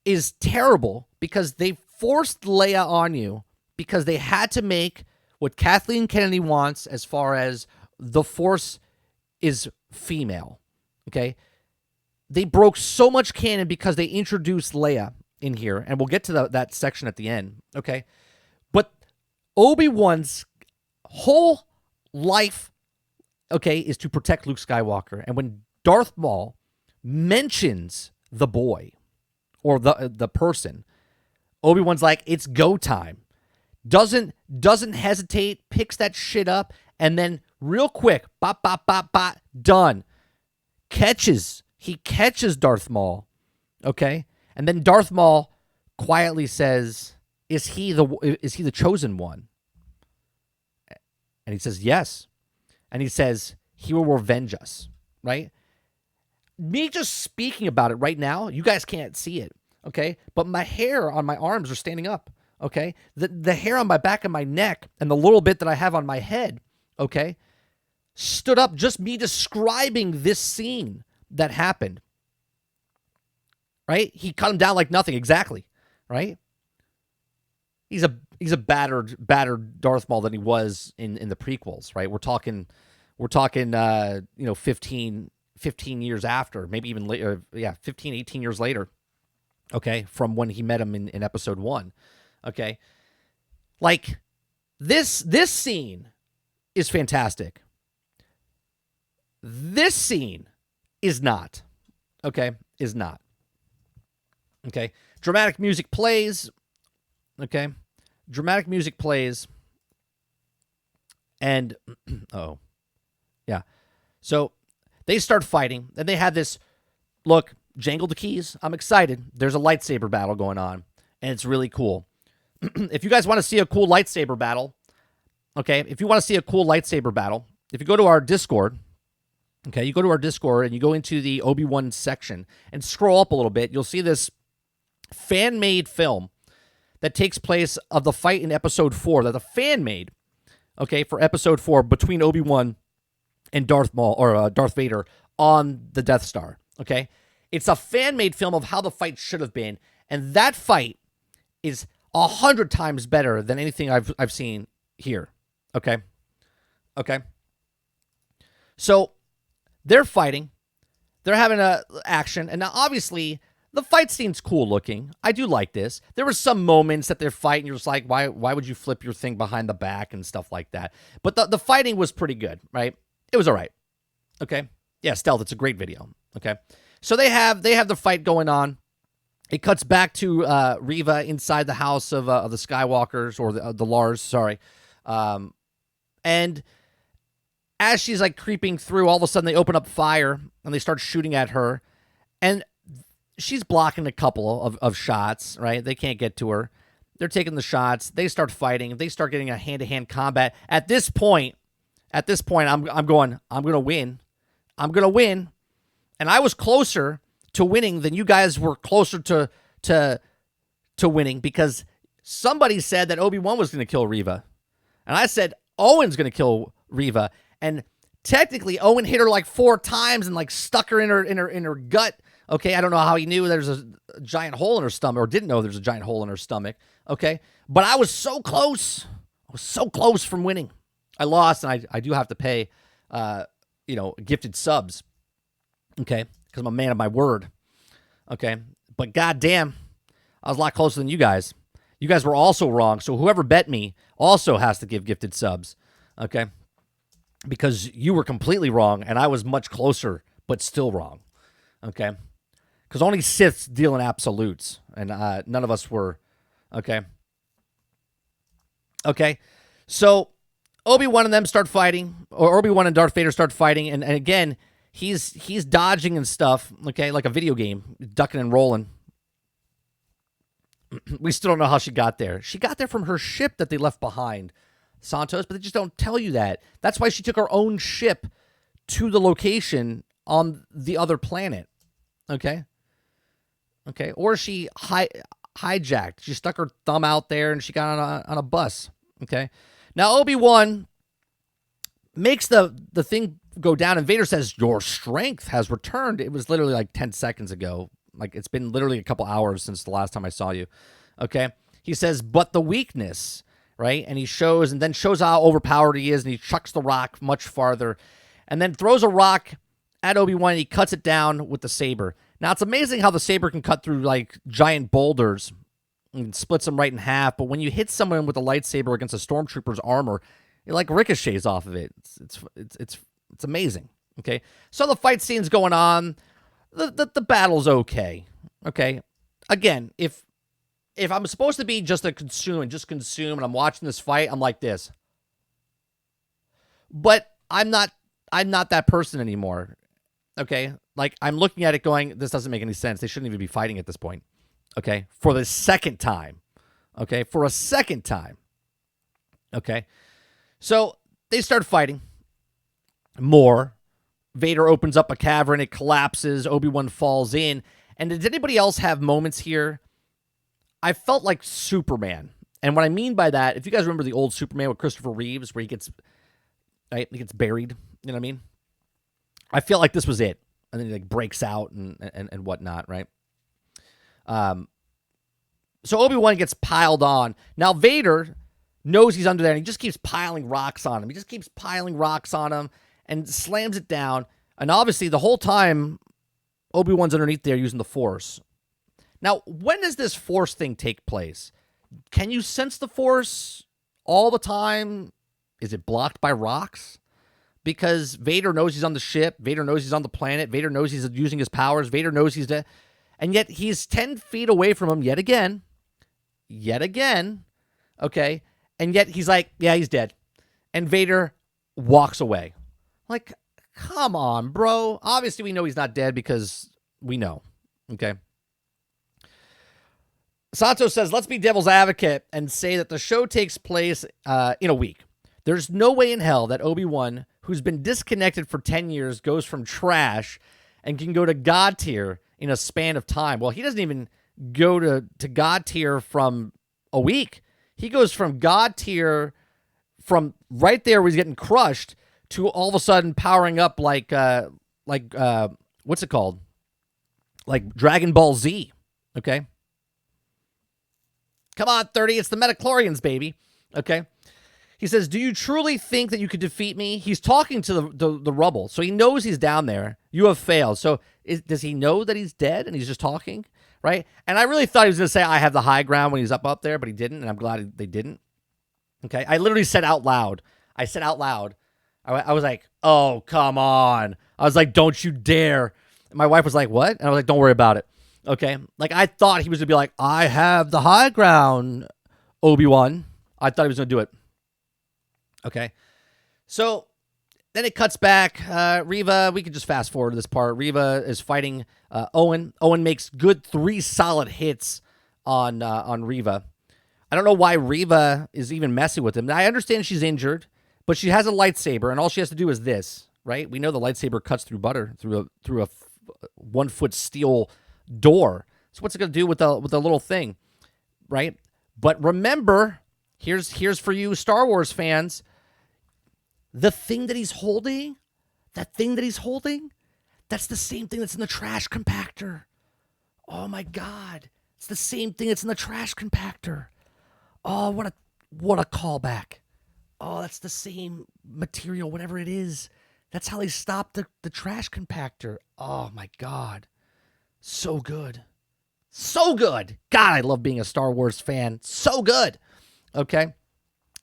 is terrible because they forced Leia on you because they had to make what Kathleen Kennedy wants as far as the Force is female, They broke so much canon because they introduced Leia in here, and we'll get to that section at the end, But Obi-Wan's whole life, is to protect Luke Skywalker. And when Darth Maul mentions the boy or the person, Obi-Wan's like, it's go time. Doesn't hesitate, picks that shit up, and then real quick, bop, bop, bop, bop, done. He catches Darth Maul, And then Darth Maul quietly says, is he the chosen one? And he says, yes. And he says, he will revenge us, right? Me just speaking about it right now, you guys can't see it, But my hair on my arms are standing up, The hair on my back of my neck and the little bit that I have on my head, stood up just me describing this scene that happened, right? He cut him down like nothing, exactly, right? He's a battered Darth Maul than he was in the prequels, right? We're talking 15 years after, maybe even later, 15, 18 years later, from when he met him in episode 1, Like, this scene is fantastic. This scene is not, is not. Dramatic music plays, Dramatic music plays, and, so they start fighting, and they have this look, jangle the keys. I'm excited. There's a lightsaber battle going on, and it's really cool. If you guys want to see a cool lightsaber battle, okay, if you want to see a cool lightsaber battle, if you go to our Discord, okay, you go to our Discord and you go into the Obi-Wan section and scroll up a little bit, you'll see this fan-made film that takes place of the fight in Episode 4 that the fan made, okay, for Episode 4 between Obi-Wan and Darth Vader on the Death Star, okay? It's a fan-made film of how the fight should have been, and that fight is 100 times better than anything I've seen here, okay? Okay? So, they're fighting. They're having a action, and now, obviously, the fight scene's cool looking. I do like this. There were some moments that they're fighting. You're just like, why would you flip your thing behind the back and stuff like that? But the fighting was pretty good, right? It was all right. Okay? Yeah, Stealth, it's a great video. Okay? So they have the fight going on. It cuts back to Reva inside the house of the Skywalkers, or the Lars, sorry. And as she's like creeping through, all of a sudden they open up fire and they start shooting at her. And she's blocking a couple of shots, right? They can't get to her. They're taking the shots. They start fighting. They start getting a hand-to-hand combat. At this point, I'm going to win. I'm going to win. And I was closer to winning than you guys were closer to winning, because somebody said that Obi-Wan was going to kill Reva. And I said Owen's going to kill Reva. And technically Owen hit her like 4 times and like stuck her in her gut. Okay, I don't know how he knew there's a giant hole in her stomach, or didn't know there's a giant hole in her stomach. Okay, but I was so close. I was so close from winning. I lost, and I do have to pay, gifted subs. Okay, because I'm a man of my word. Okay, but goddamn, I was a lot closer than you guys. You guys were also wrong, so whoever bet me also has to give gifted subs. Okay, because you were completely wrong, and I was much closer, but still wrong. Okay. Because only Siths deal in absolutes, and none of us were. Okay. Okay. So Obi-Wan and them start fighting, or Obi-Wan and Darth Vader start fighting, and again, he's dodging and stuff, okay, like a video game, ducking and rolling. We still don't know how she got there. She got there from her ship that they left behind, Santos, but they just don't tell you that. That's why she took her own ship to the location on the other planet. Okay. Okay. Or she hijacked. She stuck her thumb out there and she got on a bus. Okay. Now Obi-Wan makes the thing go down, and Vader says, "Your strength has returned." It was literally like 10 seconds ago. Like, it's been literally a couple hours since the last time I saw you. Okay. He says, "But the weakness," right? And he shows how overpowered he is, and he chucks the rock much farther, and then throws a rock at Obi-Wan, and he cuts it down with the saber. Now, it's amazing how the saber can cut through, like, giant boulders and splits them right in half, but when you hit someone with a lightsaber against a stormtrooper's armor, it, like, ricochets off of it. It's amazing, okay? So the fight scene's going on. The battle's okay, okay? Again, if I'm supposed to be just consume, and I'm watching this fight, I'm like this. But I'm not that person anymore. Okay, like, I'm looking at it going, this doesn't make any sense. They shouldn't even be fighting at this point. Okay, for the second time. Okay, for a second time. Okay, so they start fighting more. Vader opens up a cavern, it collapses, Obi-Wan falls in. And did anybody else have moments here? I felt like Superman. And what I mean by that, if you guys remember the old Superman with Christopher Reeves, where he gets buried, you know what I mean? I feel like this was it. And then he, like, breaks out and whatnot, right? So Obi-Wan gets piled on. Now Vader knows he's under there, and he just keeps piling rocks on him. He just keeps piling rocks on him and slams it down. And obviously the whole time, Obi-Wan's underneath there using the Force. Now, when does this Force thing take place? Can you sense the Force all the time? Is it blocked by rocks? Because Vader knows he's on the ship. Vader knows he's on the planet. Vader knows he's using his powers. Vader knows he's dead. And yet he's 10 feet away from him yet again. Yet again. Okay. And yet he's like, yeah, he's dead. And Vader walks away. Like, come on, bro. Obviously we know he's not dead because We know. Okay. Santos says, let's be devil's advocate and say that the show takes place in a week. There's no way in hell that Obi-Wan, who's been disconnected for 10 years, goes from trash and can go to God tier in a span of time. Well, he doesn't even go to God tier from a week. He goes from God tier from right there where he's getting crushed to all of a sudden powering up like what's it called? Like Dragon Ball Z. Okay. Come on, 30. It's the Metachlorians, baby. Okay. He says, do you truly think that you could defeat me? He's talking to the rubble, so he knows he's down there. You have failed. So does he know that he's dead and he's just talking, right? And I really thought he was going to say, I have the high ground when he's up there, but he didn't, and I'm glad they didn't. Okay? I literally said out loud. I was like, oh, come on. I was like, don't you dare. And my wife was like, what? And I was like, don't worry about it. Okay? Like, I thought he was going to be like, I have the high ground, Obi-Wan. I thought he was going to do it. Okay, so then it cuts back. Reva, we can just fast forward to this part. Reva is fighting Owen. Owen makes good 3 solid hits on Reva. I don't know why Reva is even messing with him. I understand she's injured, but she has a lightsaber, and all she has to do is this, right? We know the lightsaber cuts through butter through a 1-foot steel door. So what's it gonna do with the little thing, right? But remember, here's for you Star Wars fans. The thing that he's holding, that's the same thing that's in the trash compactor. Oh my God. It's the same thing that's in the trash compactor. Oh, what a callback. Oh, that's the same material, whatever it is. That's how they stopped the trash compactor. Oh my God. So good. So good. God, I love being a Star Wars fan. So good. Okay.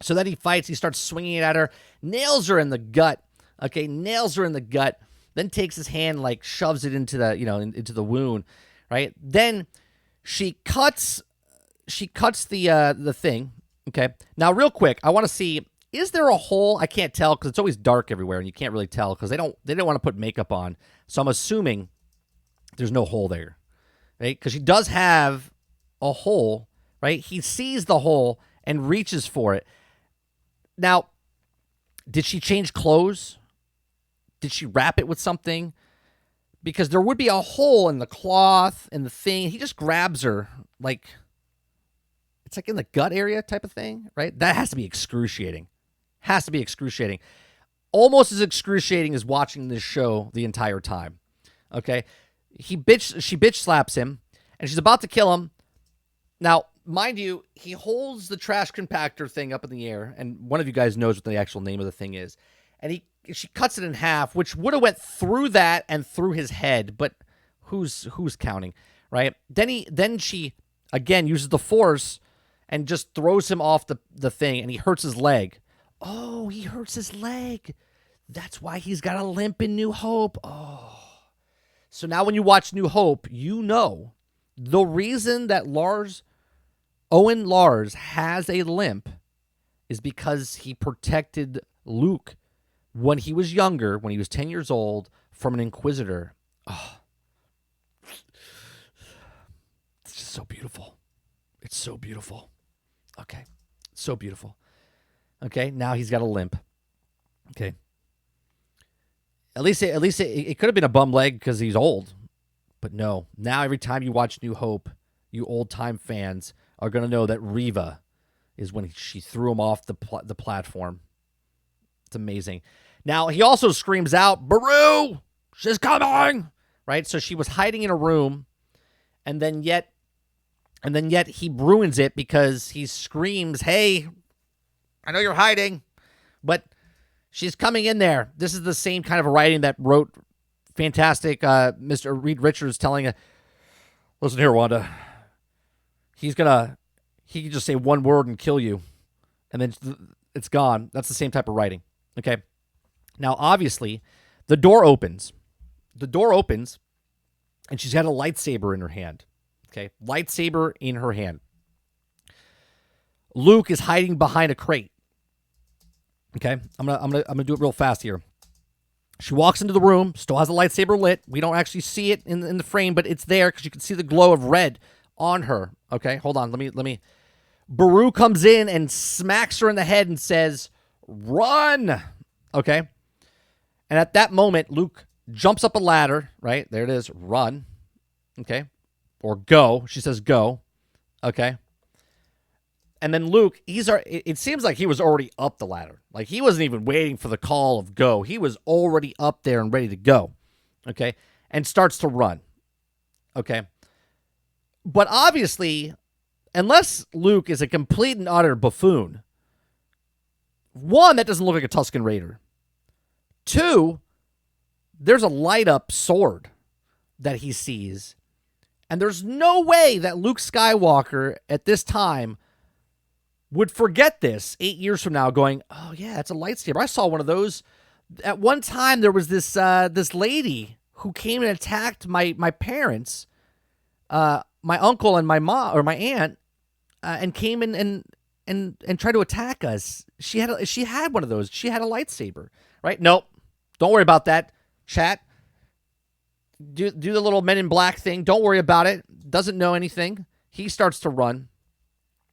So then he fights. He starts swinging it at her. Nails her in the gut. Okay. Nails her in the gut. Then takes his hand, like shoves it into the, into the wound. Right. Then she cuts the thing. Okay. Now, real quick, I want to see, is there a hole? I can't tell because it's always dark everywhere and you can't really tell because they didn't want to put makeup on. So I'm assuming there's no hole there. Right. Because she does have a hole. Right. He sees the hole and reaches for it. Now, did she change clothes? Did she wrap it with something? Because there would be a hole in the cloth and the thing. He just grabs her like it's like in the gut area type of thing, right? That has to be excruciating. Has to be excruciating. Almost as excruciating as watching this show the entire time. Okay? She bitch slaps him and she's about to kill him. Now, mind you, he holds the trash compactor thing up in the air, and one of you guys knows what the actual name of the thing is. And she cuts it in half, which would have went through that and through his head, but who's counting, right? Then she again uses the force and just throws him off the thing, and he hurts his leg. Oh, he hurts his leg. That's why he's got a limp in New Hope. Oh. So now when you watch New Hope, you know the reason that Owen Lars has a limp is because he protected Luke when he was younger, when he was 10 years old, from an Inquisitor. Oh. It's just so beautiful. It's so beautiful. Okay. So beautiful. Okay, now he's got a limp. Okay. At least it could have been a bum leg because he's old. But no. Now every time you watch New Hope, you old-time fans are going to know that Reva is when she threw him off the platform. It's amazing. Now, he also screams out, Baru, she's coming, right? So she was hiding in a room, and then yet he ruins it because he screams, hey, I know you're hiding, but she's coming in there. This is the same kind of writing that wrote fantastic Mr. Reed Richards telling her, listen here, Wanda, he can just say one word and kill you, and then it's gone. That's the same type of writing. Okay. Now, obviously, the door opens. And she's got a lightsaber in her hand. Okay. Lightsaber in her hand. Luke is hiding behind a crate. Okay. I'm gonna do it real fast here. She walks into the room, still has a lightsaber lit. We don't actually see it in the frame, but it's there because you can see the glow of red on her. Okay, hold on. Let me. Beru comes in and smacks her in the head and says, "Run!" Okay, and at that moment, Luke jumps up a ladder. Right there, it is. Run. Okay, or go. She says, "Go." Okay. And then Luke, it seems like he was already up the ladder. Like he wasn't even waiting for the call of go. He was already up there and ready to go. Okay. And starts to run. Okay. But obviously, unless Luke is a complete and utter buffoon, one, that doesn't look like a Tusken Raider. Two, there's a light up sword that he sees. And there's no way that Luke Skywalker at this time would forget this 8 years from now going, oh, yeah, it's a lightsaber. I saw one of those. At one time, there was this lady who came and attacked my parents, my uncle and my mom, or my aunt, and came in and tried to attack us. She had one of those. She had a lightsaber, right? Nope. Don't worry about that, chat. Do the little Men in Black thing. Don't worry about it. Doesn't know anything. He starts to run.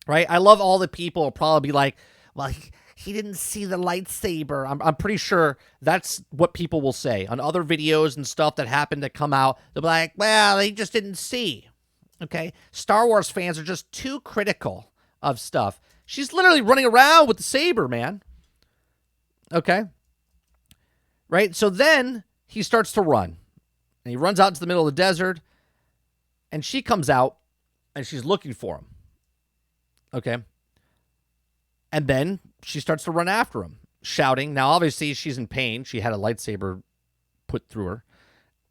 Right? I love all the people will probably be like, well, he didn't see the lightsaber. I'm pretty sure that's what people will say on other videos and stuff that happen to come out. They'll be like, well, he just didn't see. Okay? Star Wars fans are just too critical of stuff. She's literally running around with the saber, man. Okay? Right? So then he starts to run. And he runs out into the middle of the desert. And she comes out and she's looking for him. Okay. And then she starts to run after him, shouting. Now, obviously, she's in pain. She had a lightsaber put through her.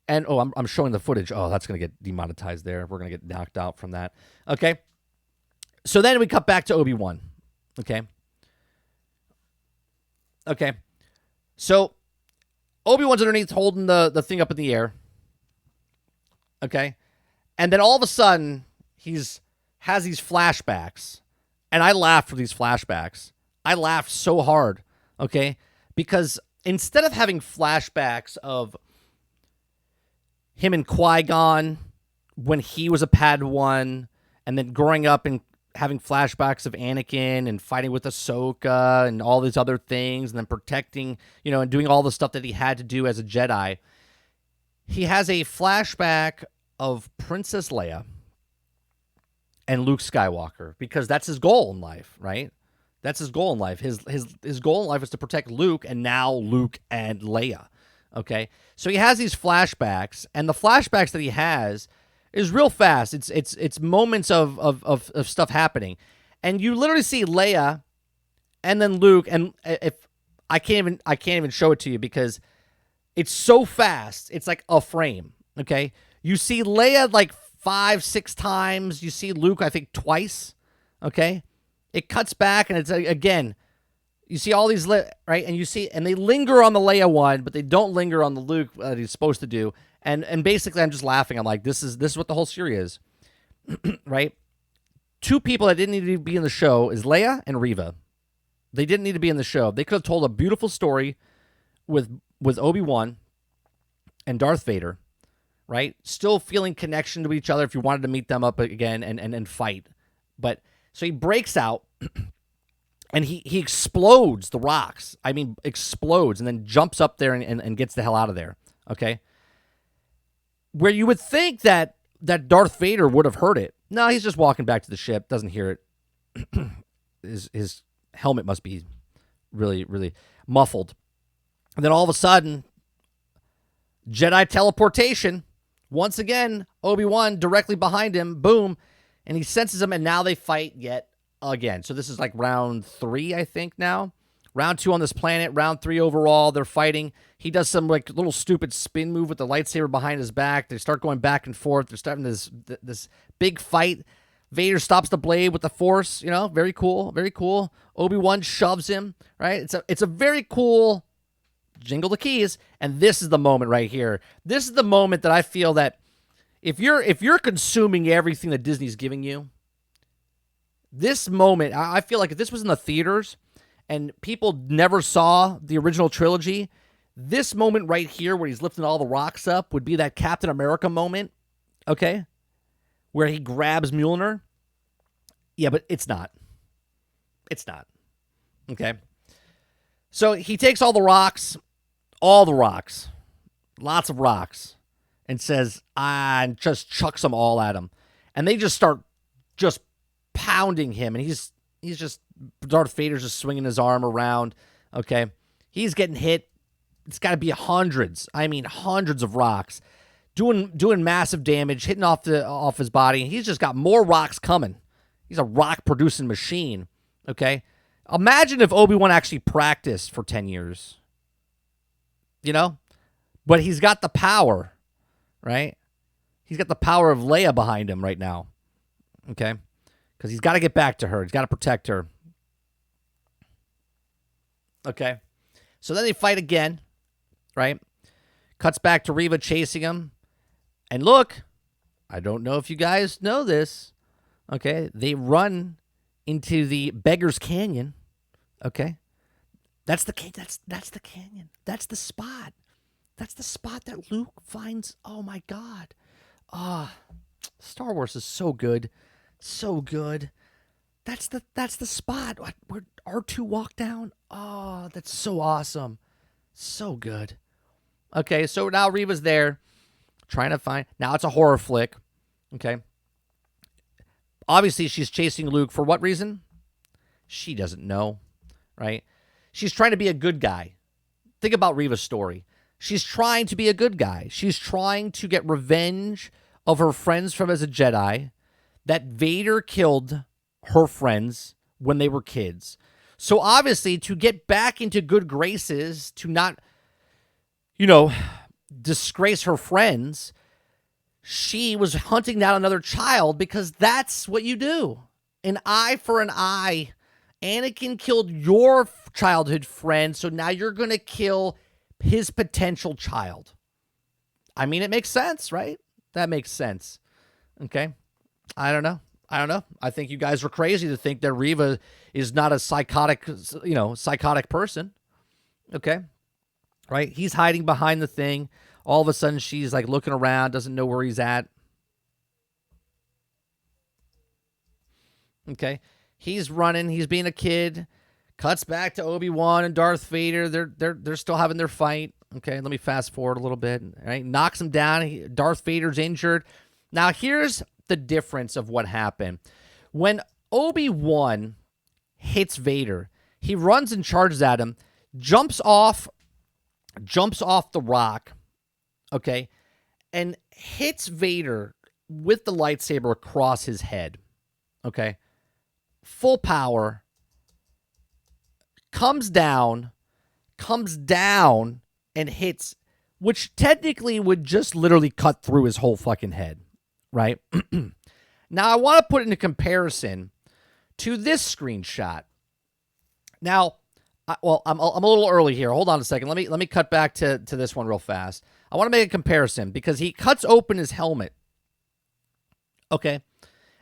And, oh, I'm showing the footage. Oh, that's going to get demonetized there. We're going to get knocked out from that. Okay. So then we cut back to Obi-Wan. Okay. Okay. So Obi-Wan's underneath holding the thing up in the air. Okay. And then all of a sudden, has these flashbacks. And I laughed for these flashbacks. I laughed so hard, okay? Because instead of having flashbacks of him and Qui-Gon when he was a Padawan, and then growing up and having flashbacks of Anakin and fighting with Ahsoka and all these other things, and then protecting, and doing all the stuff that he had to do as a Jedi, he has a flashback of Princess Leia and Luke Skywalker, because that's his goal in life, right? That's his goal in life. His goal in life is to protect Luke, and now Luke and Leia. Okay, so he has these flashbacks, and the flashbacks that he has is real fast. It's moments of stuff happening, and you literally see Leia, and then Luke, and if I can't even show it to you because it's so fast. It's like a frame. Okay, you see Leia like 5-6 times. You see Luke, I think, twice. Okay, it cuts back, and it's again. You see all these, right? And they linger on the Leia one, but they don't linger on the Luke that he's supposed to do. And basically, I'm just laughing. I'm like, this is what the whole series is, right? Two people that didn't need to be in the show is Leia and Reva. They didn't need to be in the show. They could have told a beautiful story with Obi-Wan and Darth Vader, right? Still feeling connection to each other if you wanted to meet them up again and fight. But so he breaks out. And he explodes the rocks. I mean, explodes, and then jumps up there and gets the hell out of there. Okay? Where you would think that Darth Vader would have heard it. No, he's just walking back to the ship, doesn't hear it. His helmet must be really, really muffled. And then all of a sudden, Jedi teleportation. Once again, Obi-Wan directly behind him. Boom. And he senses him, and now they fight yet again. So this is like round 3, I think now. Round 2 on this planet, round 3 overall. They're fighting. He does some like little stupid spin move with the lightsaber behind his back. They start going back and forth. They're starting this big fight. Vader stops the blade with the Force. Very cool, very cool. Obi-Wan shoves him. Right? It's a very cool jingle the keys. And this is the moment right here. This is the moment that I feel that if you're consuming everything that Disney's giving you. This moment, I feel like if this was in the theaters and people never saw the original trilogy, This moment right here where he's lifting all the rocks up would be that Captain America moment, okay, where he grabs Mjolnir. Yeah, but it's not. It's not. Okay. So he takes all the rocks, lots of rocks, and says, and just chucks them all at him. And they just start just pounding him. And he's just, Darth Vader's just swinging his arm around. Okay. He's getting hit. It's got to be hundreds. I mean, hundreds of rocks doing massive damage, hitting off his body. And he's just got more rocks coming. He's a rock producing machine. Okay. Imagine if Obi-Wan actually practiced for 10 years. You know? But he's got the power, right? He's got the power of Leia behind him right now. Okay? Because he's got to get back to her. He's got to protect her. Okay? So then they fight again, right? Cuts back to Reva chasing him. And look, I don't know if you guys know this. Okay? They run into the Beggar's Canyon. Okay? That's the canyon. That's the spot. That's the spot that Luke finds. Oh my God. Star Wars is so good. So good. That's the spot where R2 walked down. Oh, that's so awesome. So good. Okay, so now Reva's there trying to find. Now it's a horror flick. Okay. Obviously, she's chasing Luke for what reason? She doesn't know, right? She's trying to be a good guy. Think about Reva's story. She's trying to be a good guy. She's trying to get revenge of her friends from as a Jedi that Vader killed her friends when they were kids. So obviously, to get back into good graces, to not, disgrace her friends, she was hunting down another child because that's what you do. An eye for an eye. Anakin killed your childhood friend, so now you're going to kill his potential child. I mean, it makes sense, right? That makes sense. Okay? I don't know. I think you guys are crazy to think that Reva is not a psychotic person. Okay? Right? He's hiding behind the thing. All of a sudden, she's like looking around, doesn't know where he's at. Okay? He's running. He's being a kid. Cuts back to Obi-Wan and Darth Vader. They're still having their fight. Okay, let me fast forward a little bit. All right, knocks him down. Darth Vader's injured. Now, here's the difference of what happened. When Obi-Wan hits Vader, he runs and charges at him, jumps off the rock, okay, and hits Vader with the lightsaber across his head. Okay? Full power. Comes down and hits, which technically would just literally cut through his whole fucking head, right? Now, I want to put it into comparison to this screenshot. Now, I'm a little early here. Hold on a second. Let me cut back to this one real fast. I want to make a comparison because he cuts open his helmet. Okay?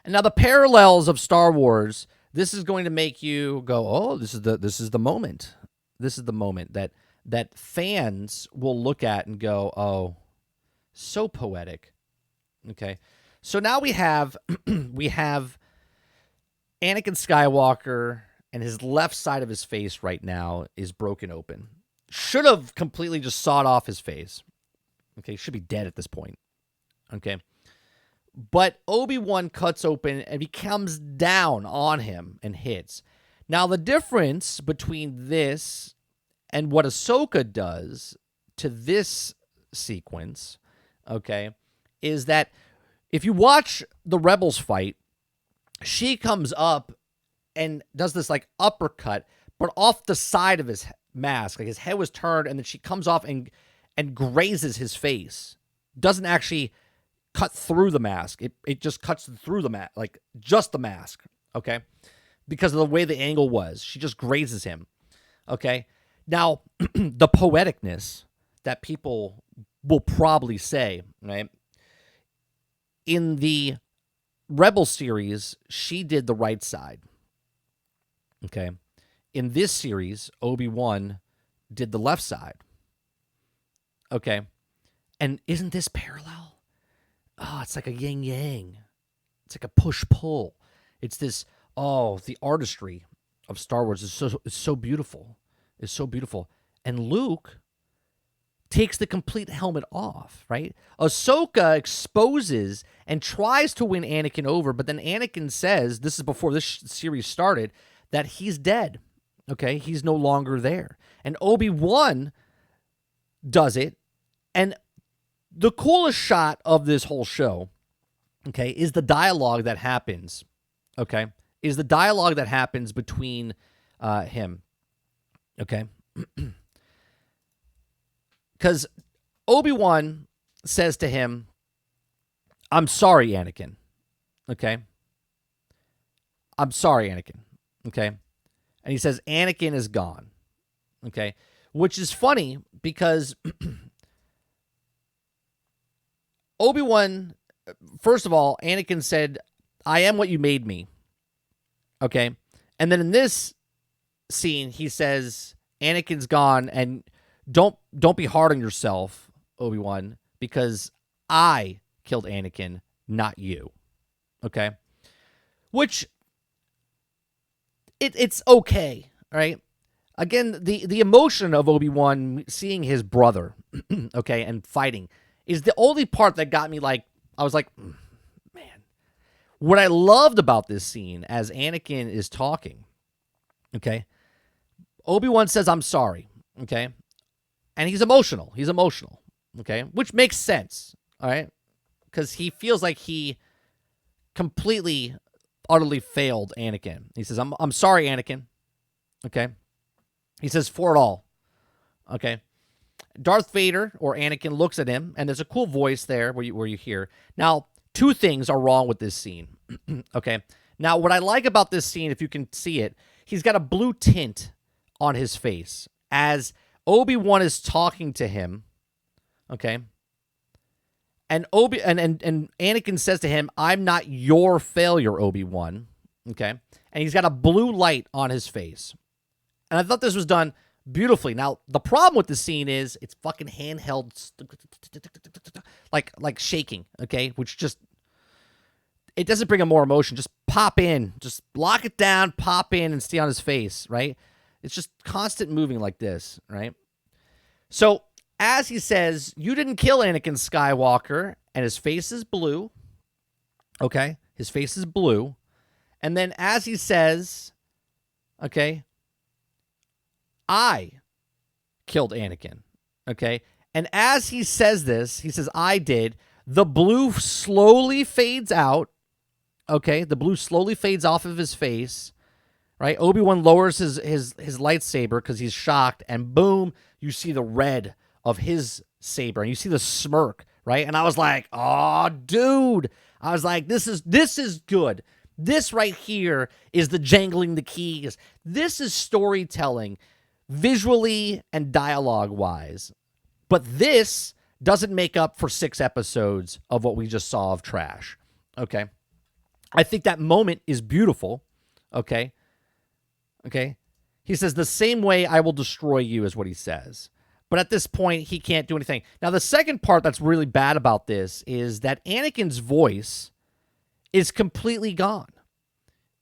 And now the parallels of Star Wars, this is going to make you go, oh, this is the moment. This is the moment that fans will look at and go, oh, so poetic. Okay. So now we have Anakin Skywalker, and his left side of his face right now is broken open. Should have completely just sawed off his face. Okay, should be dead at this point. Okay. But Obi-Wan cuts open and he comes down on him and hits. Now, the difference between this and what Ahsoka does to this sequence, okay, is that if you watch the Rebels fight, she comes up and does this like uppercut, but off the side of his mask. Like his head was turned, and then she comes off and grazes his face. Doesn't actually cut through the mask. It just cuts through the mask, like just the mask, okay? Because of the way the angle was. She just grazes him, okay? Now, the poeticness that people will probably say, right? In the Rebel series, she did the right side, okay? In this series, Obi-Wan did the left side, Okay. And isn't this parallel? Oh, it's like a yin yang. It's like a push pull. It's this, the artistry of Star Wars is so beautiful. It's so beautiful. And Luke takes the complete helmet off, right? Ahsoka exposes and tries to win Anakin over, but then Anakin says, this is before this series started, that he's dead. Okay? He's no longer there. And Obi-Wan does it. And the coolest shot of this whole show, okay, is the dialogue that happens, okay? Is the dialogue that happens between him, okay? Because Obi-Wan says to him, I'm sorry, Anakin, okay? I'm sorry, Anakin, okay? And he says, Anakin is gone, okay? Which is funny because Obi-Wan, first of all, Anakin said, I am what you made me. Okay? And then in this scene, he says, Anakin's gone, and don't be hard on yourself, Obi-Wan, because I killed Anakin, not you. Okay? Which, it's okay, right? Again, the emotion of Obi-Wan seeing his brother, okay, and fighting, is the only part that got me I was like, man. What I loved about this scene as Anakin is talking, okay, Obi-Wan says, I'm sorry, okay, and he's emotional. He's emotional, okay, which makes sense, all right, because he feels like he completely, utterly failed Anakin. He says, I'm sorry, Anakin, okay. He says, for it all, okay. Darth Vader, or Anakin, looks at him, and there's a cool voice there where you hear. Now, two things are wrong with this scene, okay? Now, what I like about this scene, if you can see it, he's got a blue tint on his face as Obi-Wan is talking to him, okay? And Anakin says to him, I'm not your failure, Obi-Wan, okay? And he's got a blue light on his face. And I thought this was done beautifully. Now, the problem with the scene is it's fucking handheld, like shaking, okay? Which just, it doesn't bring him more emotion. Just pop in, just lock it down, pop in, and stay on his face, right? It's just constant moving like this, right? So, as he says, you didn't kill Anakin Skywalker, and his face is blue, okay? His face is blue. And then as he says, okay, I killed Anakin, okay? And as he says this, he says, I did, the blue slowly fades out, okay? The blue slowly fades off of his face, right? Obi-Wan lowers his lightsaber because he's shocked, and boom, you see the red of his saber, and you see the smirk, right? And I was like, oh, dude. I was like, this is good. This right here is the jangling the keys. This is storytelling, visually and dialogue-wise. But this doesn't make up for 6 episodes of what we just saw of trash, okay? I think that moment is beautiful, okay? Okay? He says, the same way I will destroy you is what he says. But at this point, he can't do anything. Now, the second part that's really bad about this is that Anakin's voice is completely gone.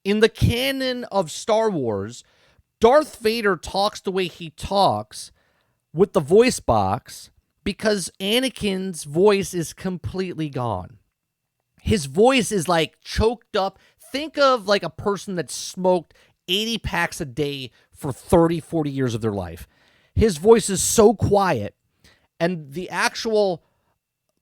In the canon of Star Wars, Darth Vader talks the way he talks with the voice box because Anakin's voice is completely gone. His voice is like choked up. Think of like a person that smoked 80 packs a day for 30, 40 years of their life. His voice is so quiet, and the actual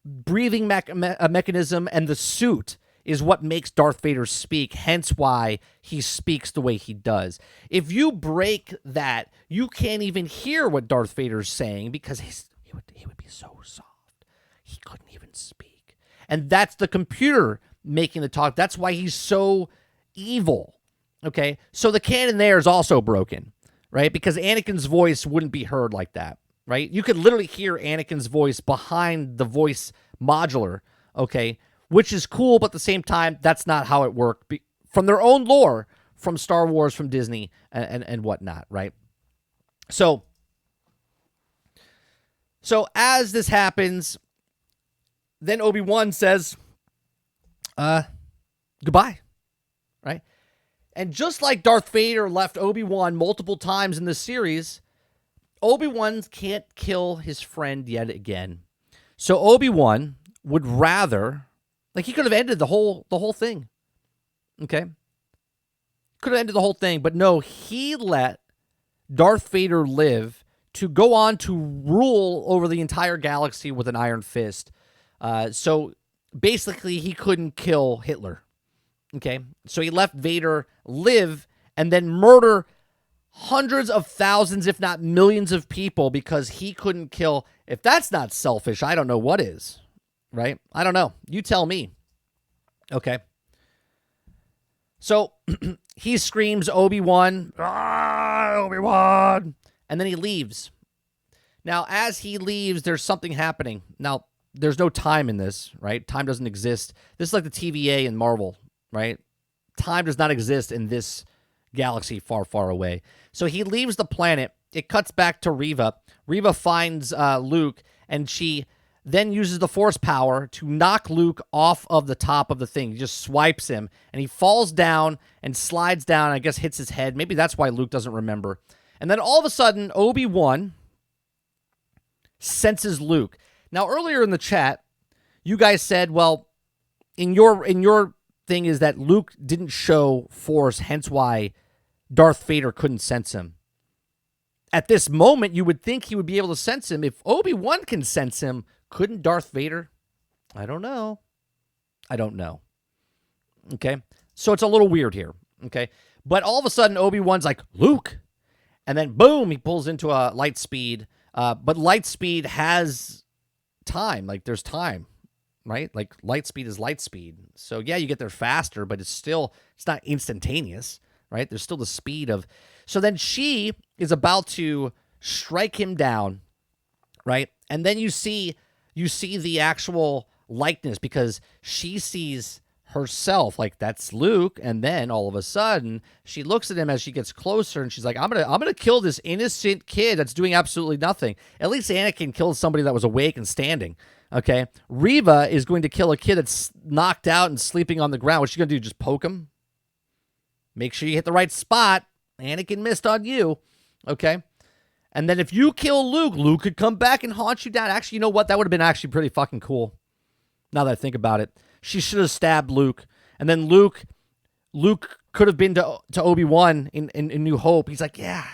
breathing mechanism and the suit is what makes Darth Vader speak, hence why he speaks the way he does. If you break that, you can't even hear what Darth Vader's saying because he would be so soft. He couldn't even speak. And that's the computer making the talk. That's why he's so evil, okay? So the canon there is also broken, right? Because Anakin's voice wouldn't be heard like that, right? You could literally hear Anakin's voice behind the voice modular, okay? Which is cool, but at the same time, that's not how it worked. From their own lore, from Star Wars, from Disney, and whatnot, right? So, So as this happens, then Obi-Wan says, goodbye, right? And just like Darth Vader left Obi-Wan multiple times in this series, Obi-Wan can't kill his friend yet again. So Obi-Wan would rather, like, he could have ended the whole thing. Okay? Could have ended the whole thing, but no, he let Darth Vader live to go on to rule over the entire galaxy with an iron fist. So basically, he couldn't kill Hitler. Okay? So he left Vader live and then murder hundreds of thousands, if not millions of people because he couldn't kill. If that's not selfish, I don't know what is, right? I don't know. You tell me. Okay. So he screams, Obi-Wan, Obi-Wan, and then he leaves. Now, as he leaves, there's something happening. Now, there's no time in this, right? Time doesn't exist. This is like the TVA in Marvel, right? Time does not exist in this galaxy far, far away. So he leaves the planet. It cuts back to Reva. Reva finds Luke, and she then uses the Force power to knock Luke off of the top of the thing. He just swipes him, and he falls down and slides down, I guess hits his head. Maybe that's why Luke doesn't remember. And then all of a sudden, Obi-Wan senses Luke. Now, earlier in the chat, you guys said, well, in your thing is that Luke didn't show Force, hence why Darth Vader couldn't sense him. At this moment, you would think he would be able to sense him. If Obi-Wan can sense him, couldn't Darth Vader? I don't know. Okay? So it's a little weird here. Okay? But all of a sudden, Obi-Wan's like, Luke! And then, boom, he pulls into a light speed. But light speed has time. Like, there's time, right? Like, light speed is light speed. So, yeah, you get there faster, but it's not instantaneous, right? There's still the speed of... So then she is about to strike him down, right? And then you see the actual likeness because she sees herself like that's Luke, and then all of a sudden she looks at him as she gets closer and she's like, I'm gonna kill this innocent kid that's doing absolutely nothing. At least Anakin killed somebody that was awake and standing. Okay, Reva is going to kill a kid that's knocked out and sleeping on the ground. What's she gonna do? Just poke him? Make sure you hit the right spot. Anakin missed on you. Okay. And then if you kill Luke, Luke could come back and haunt you down. Actually, you know what? That would have been actually pretty fucking cool. Now that I think about it. She should have stabbed Luke. And then Luke could have been to Obi-Wan in New Hope. He's like, yeah,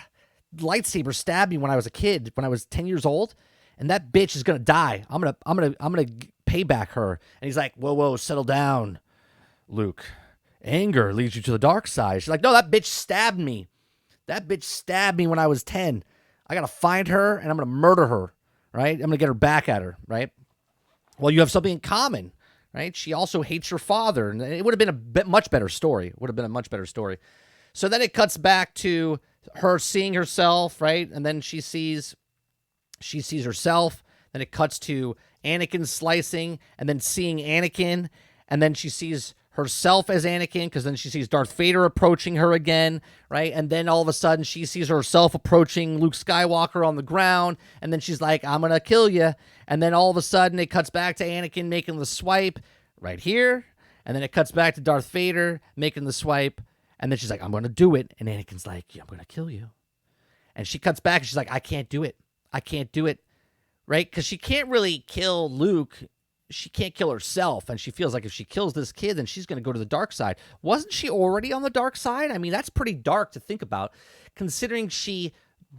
lightsaber stabbed me when I was a kid, when I was 10 years old. And that bitch is going to die. I'm going to pay back her. And he's like, whoa, settle down, Luke. Anger leads you to the dark side. She's like, no, that bitch stabbed me. That bitch stabbed me when I was 10. I got to find her, and I'm going to murder her, right? I'm going to get her back at her, right? Well, you have something in common, right? She also hates your father, and it would have been a much better story. So then it cuts back to her seeing herself, right? And then she sees herself. Then it cuts to Anakin slicing, and then seeing Anakin, and then she sees herself as Anakin, because then she sees Darth Vader approaching her again, right? And then all of a sudden she sees herself approaching Luke Skywalker on the ground, and then she's like, I'm gonna kill you. And then all of a sudden it cuts back to Anakin making the swipe right here, and then it cuts back to Darth Vader making the swipe, and then she's like, I'm gonna do it. And Anakin's like, yeah, I'm gonna kill you. And she cuts back and she's like, I can't do it, right? Because she can't really kill Luke. She can't kill herself, and she feels like if she kills this kid, then she's going to go to the dark side. Wasn't she already on the dark side? I mean, that's pretty dark to think about, considering she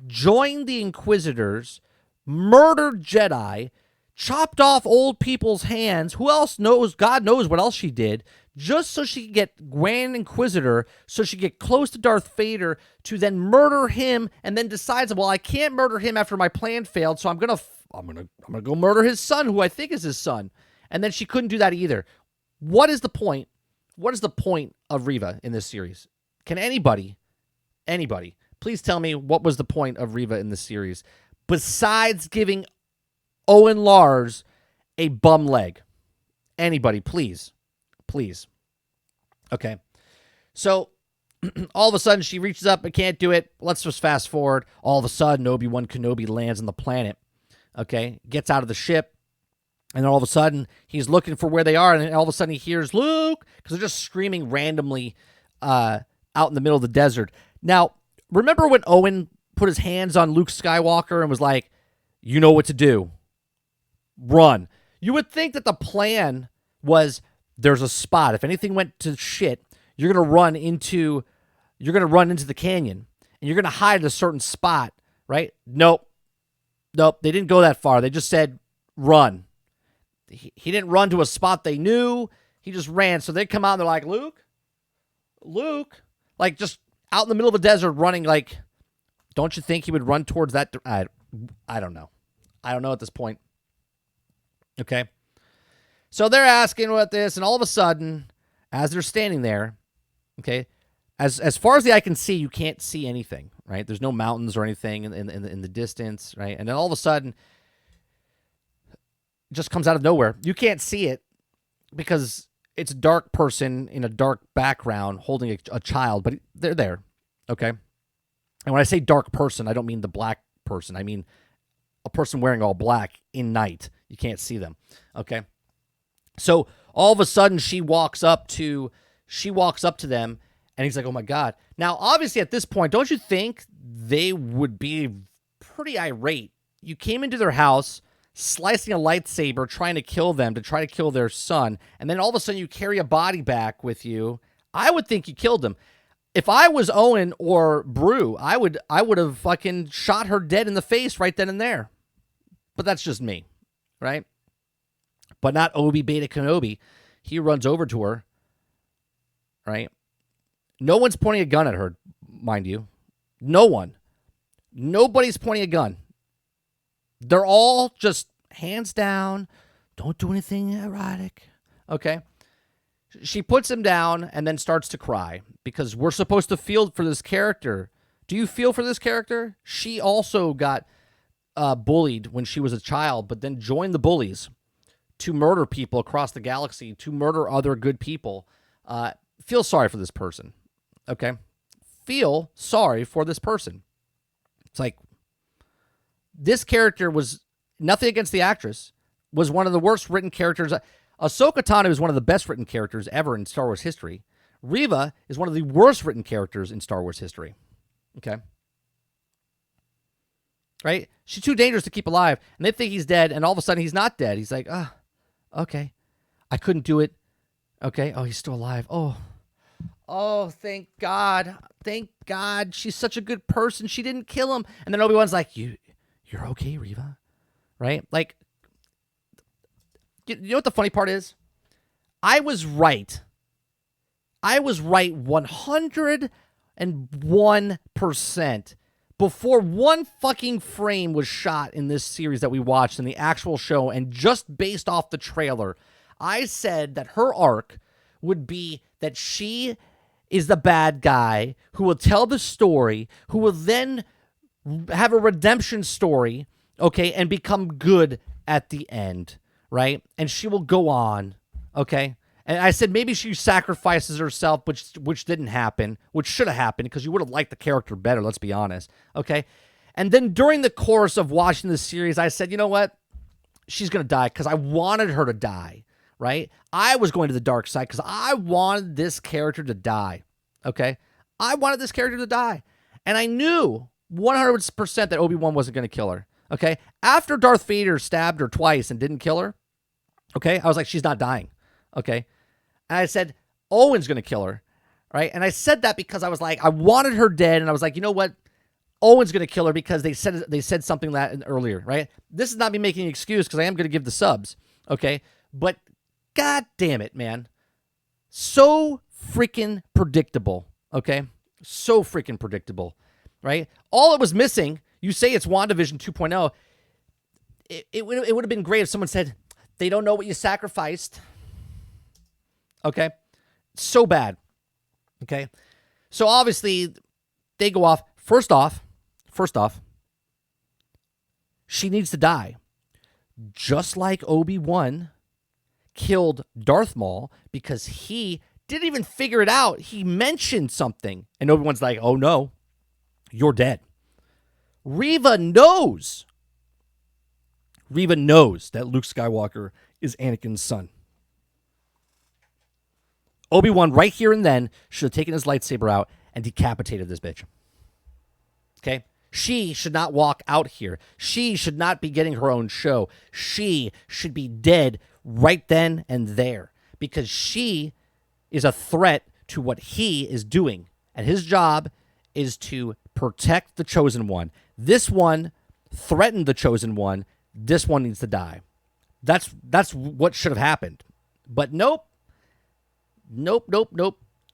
joined the Inquisitors, murdered Jedi, chopped off old people's hands. Who else knows? God knows what else she did, just so she could get Grand Inquisitor, so she could get close to Darth Vader, to then murder him, and then decides, well, I can't murder him after my plan failed, so I'm gonna go murder his son, who I think is his son. And then she couldn't do that either. What is the point? What is the point of Reva in this series? Can anybody, please tell me what was the point of Reva in this series besides giving Owen Lars a bum leg? Anybody, please. Okay. So all of a sudden she reaches up and can't do it. Let's just fast forward. All of a sudden Obi-Wan Kenobi lands on the planet. Okay, gets out of the ship, and then all of a sudden he's looking for where they are, and then all of a sudden he hears Luke, because they're just screaming randomly out in the middle of the desert. Now, remember when Owen put his hands on Luke Skywalker and was like, "You know what to do. Run." You would think that the plan was, there's a spot. If anything went to shit, you're gonna run into the canyon, and you're gonna hide at a certain spot, right? Nope. They didn't go that far. They just said run. He didn't run to a spot they knew. He just ran. So they come out and they're like, Luke, like just out in the middle of the desert running. Like, don't you think he would run towards that? I don't know. I don't know at this point. Okay. So they're asking about this, and all of a sudden, as they're standing there, okay, as far as the eye can see, you can't see anything, right? There's no mountains or anything in the distance, right? And then all of a sudden, it just comes out of nowhere. You can't see it because it's a dark person in a dark background holding a child, but they're there, okay? And when I say dark person, I don't mean the black person. I mean a person wearing all black in night. You can't see them, okay? So all of a sudden, she walks up to them, and he's like, "Oh my God!" Now, obviously, at this point, don't you think they would be pretty irate? You came into their house, slicing a lightsaber, trying to kill them, to try to kill their son, and then all of a sudden, you carry a body back with you. I would think you killed them. If I was Owen or Brew, I would have fucking shot her dead in the face right then and there. But that's just me, right? But not Obi-Beta Kenobi. He runs over to her, right? No one's pointing a gun at her, mind you. No one. Nobody's pointing a gun. They're all just hands down. Don't do anything erotic. Okay? She puts him down and then starts to cry because we're supposed to feel for this character. Do you feel for this character? She also got bullied when she was a child, but then joined the bullies to murder people across the galaxy, to murder other good people. Feel sorry for this person, okay? Feel sorry for this person. It's like, this character was, nothing against the actress, was one of the worst written characters. Ahsoka Tano is one of the best written characters ever in Star Wars history. Reva is one of the worst written characters in Star Wars history, okay? Right? She's too dangerous to keep alive, and they think he's dead, and all of a sudden he's not dead. He's like, okay, I couldn't do it. Okay, oh, he's still alive. Oh, thank God. Thank God. She's such a good person. She didn't kill him. And then Obi-Wan's like, you're okay, Reva. Right? Like, you know what the funny part is? I was right. I was right 101% before one fucking frame was shot in this series that we watched in the actual show, and just based off the trailer, I said that her arc would be that she is the bad guy who will tell the story, who will then have a redemption story, okay, and become good at the end, right? And she will go on, okay? And I said maybe she sacrifices herself, which didn't happen, which should have happened because you would have liked the character better, let's be honest, okay? And then during the course of watching this series, I said, you know what? She's going to die because I wanted her to die, right? I was going to the dark side because I wanted this character to die, okay? I wanted this character to die. And I knew 100% that Obi-Wan wasn't going to kill her, okay? After Darth Vader stabbed her twice and didn't kill her, okay, I was like, she's not dying, okay? And I said, Owen's going to kill her, right? And I said that because I was like, I wanted her dead, and I was like, you know what? Owen's going to kill her because they said something that earlier, right? This is not me making an excuse because I am going to give the subs, okay? But God damn it, man. So freaking predictable, okay? So freaking predictable, right? All it was missing, you say it's WandaVision 2.0, it would have been great if someone said, they don't know what you sacrificed. Okay? So bad. Okay? So obviously, they go off. First off, she needs to die. Just like Obi-Wan killed Darth Maul because he didn't even figure it out. He mentioned something. And Obi-Wan's like, oh no, you're dead. Reva knows. Reva knows that Luke Skywalker is Anakin's son. Obi-Wan, right here and then, should have taken his lightsaber out and decapitated this bitch. Okay? She should not walk out here. She should not be getting her own show. She should be dead right then and there because she is a threat to what he is doing. And his job is to protect the Chosen One. This one threatened the Chosen One. This one needs to die. That's what should have happened. But nope.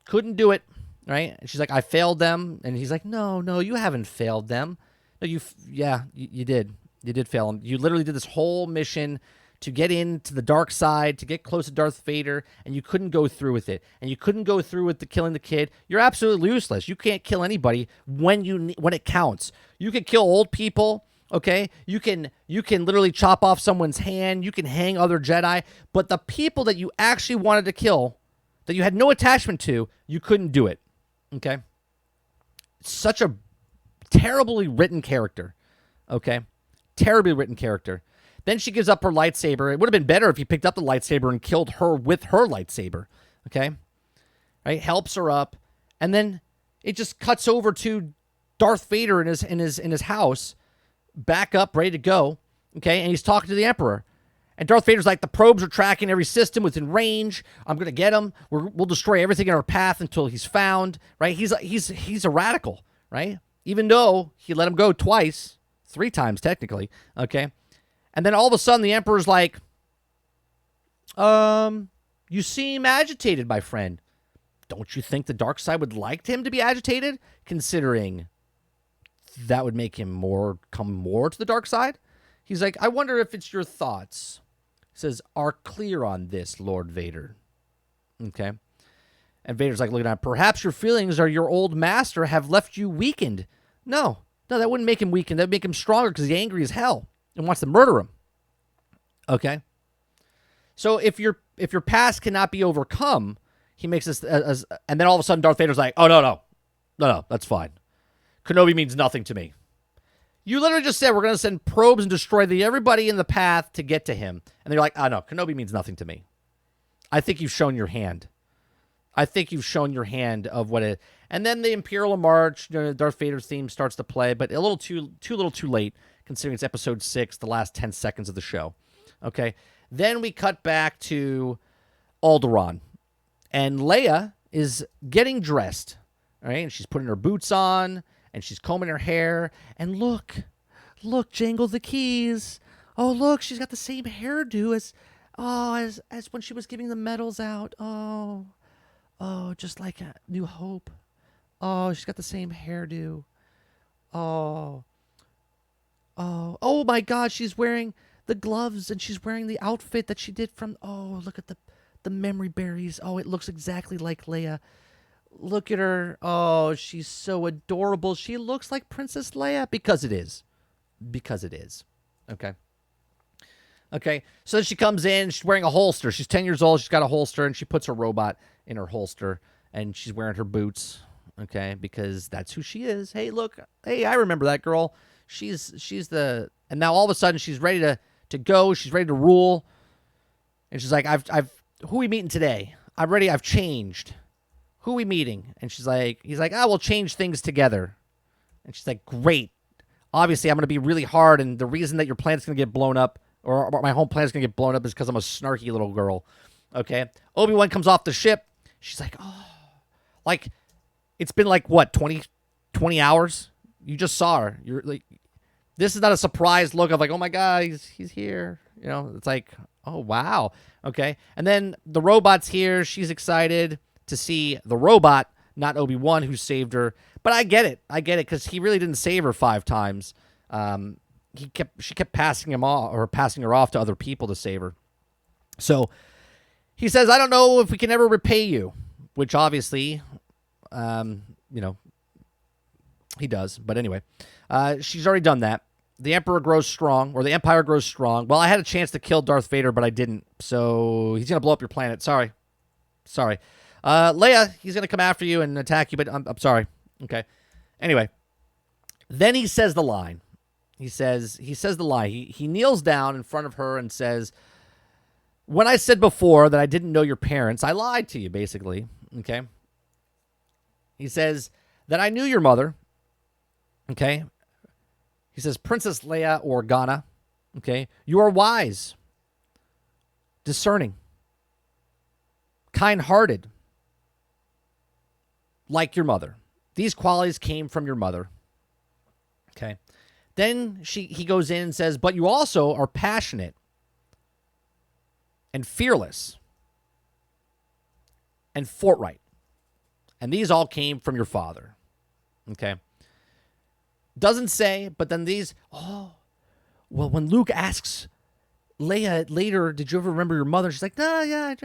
Couldn't do it. Right? And she's like, I failed them. And he's like, no, you haven't failed them. No, you did. You did fail them. You literally did this whole mission to get into the dark side, to get close to Darth Vader, and you couldn't go through with it. And you couldn't go through with killing the kid. You're absolutely useless. You can't kill anybody when it counts. You can kill old people, okay? You can literally chop off someone's hand. You can hang other Jedi. But the people that you actually wanted to kill, that you had no attachment to, you couldn't do it, okay? Such a terribly written character, okay? Terribly written character. Then she gives up her lightsaber. It would have been better if he picked up the lightsaber and killed her with her lightsaber, okay? Right? Helps her up, and then it just cuts over to Darth Vader in his house, back up, ready to go, okay? And he's talking to the Emperor, and Darth Vader's like, the probes are tracking every system within range. I'm gonna get him. We'll destroy everything in our path until he's found, right? He's a radical, right? Even though he let him go twice, 3 times technically, okay? And then all of a sudden, the Emperor's like, you seem agitated, my friend. Don't you think the dark side would like him to be agitated, considering that would make him come more to the dark side? He's like, I wonder if it's your thoughts. He says, are clear on this, Lord Vader. Okay. And Vader's like looking at him, perhaps your feelings or your old master have left you weakened. No, that wouldn't make him weakened. That would make him stronger because he's angry as hell and wants to murder him. Okay? So if your past cannot be overcome, he makes this, and then all of a sudden Darth Vader's like, oh, no, that's fine. Kenobi means nothing to me. You literally just said we're going to send probes and destroy everybody in the path to get to him. And they're like, oh, no, Kenobi means nothing to me. I think you've shown your hand. I think you've shown your hand of what it. And then the Imperial March, Darth Vader's theme starts to play, but a little too late, considering it's episode 6, the last 10 seconds of the show. Okay. Then we cut back to Alderaan, and Leia is getting dressed. All right, and she's putting her boots on, and she's combing her hair. And look, Jangle the Keys. Oh, look, she's got the same hairdo as when she was giving the medals out. Oh, just like a New Hope. Oh, she's got the same hairdo. Oh my God, she's wearing the gloves and she's wearing the outfit that she did from, look at the memory berries. Oh, it looks exactly like Leia. Look at her. Oh, she's so adorable. She looks like Princess Leia because it is. Okay. So she comes in, she's wearing a holster. She's 10 years old. She's got a holster, and she puts her robot in her holster, and she's wearing her boots, okay, because that's who she is. Hey, look. Hey, I remember that girl. She's the, and now all of a sudden she's ready to go. She's ready to rule. And she's like, who are we meeting today? I'm ready. I've changed. Who are we meeting? And he's like, we'll change things together. And she's like, great. Obviously, I'm going to be really hard, and the reason that your planet's going to get blown up, or my home planet's going to get blown up, is because I'm a snarky little girl. Okay? Obi-Wan comes off the ship. She's like, like, it's been like, what, 20 hours? You just saw her. You're like, this is not a surprised look of like, oh my God, he's here. It's like, oh, wow. Okay? And then the robot's here. She's excited to see the robot, not Obi-Wan, who saved her. But I get it, because he really didn't save her 5 times. She kept passing her off to other people to save her. So he says, I don't know if we can ever repay you, which obviously, he does. But anyway, she's already done that. The Emperor grows strong, or the Empire grows strong. Well, I had a chance to kill Darth Vader, but I didn't. So he's going to blow up your planet. Sorry. Leia, he's going to come after you and attack you, but I'm sorry. Okay. Anyway, then he says the line. He says the lie. He kneels down in front of her and says, when I said before that I didn't know your parents, I lied to you, basically. Okay. He says that I knew your mother. Okay. He says, Princess Leia Organa. Okay. You are wise, discerning, kind-hearted, like your mother. These qualities came from your mother. Okay. Then he goes in and says, but you also are passionate and fearless and forthright. And these all came from your father. Okay. Doesn't say, but then these, well, when Luke asks Leia later, did you ever remember your mother? She's like, no, yeah.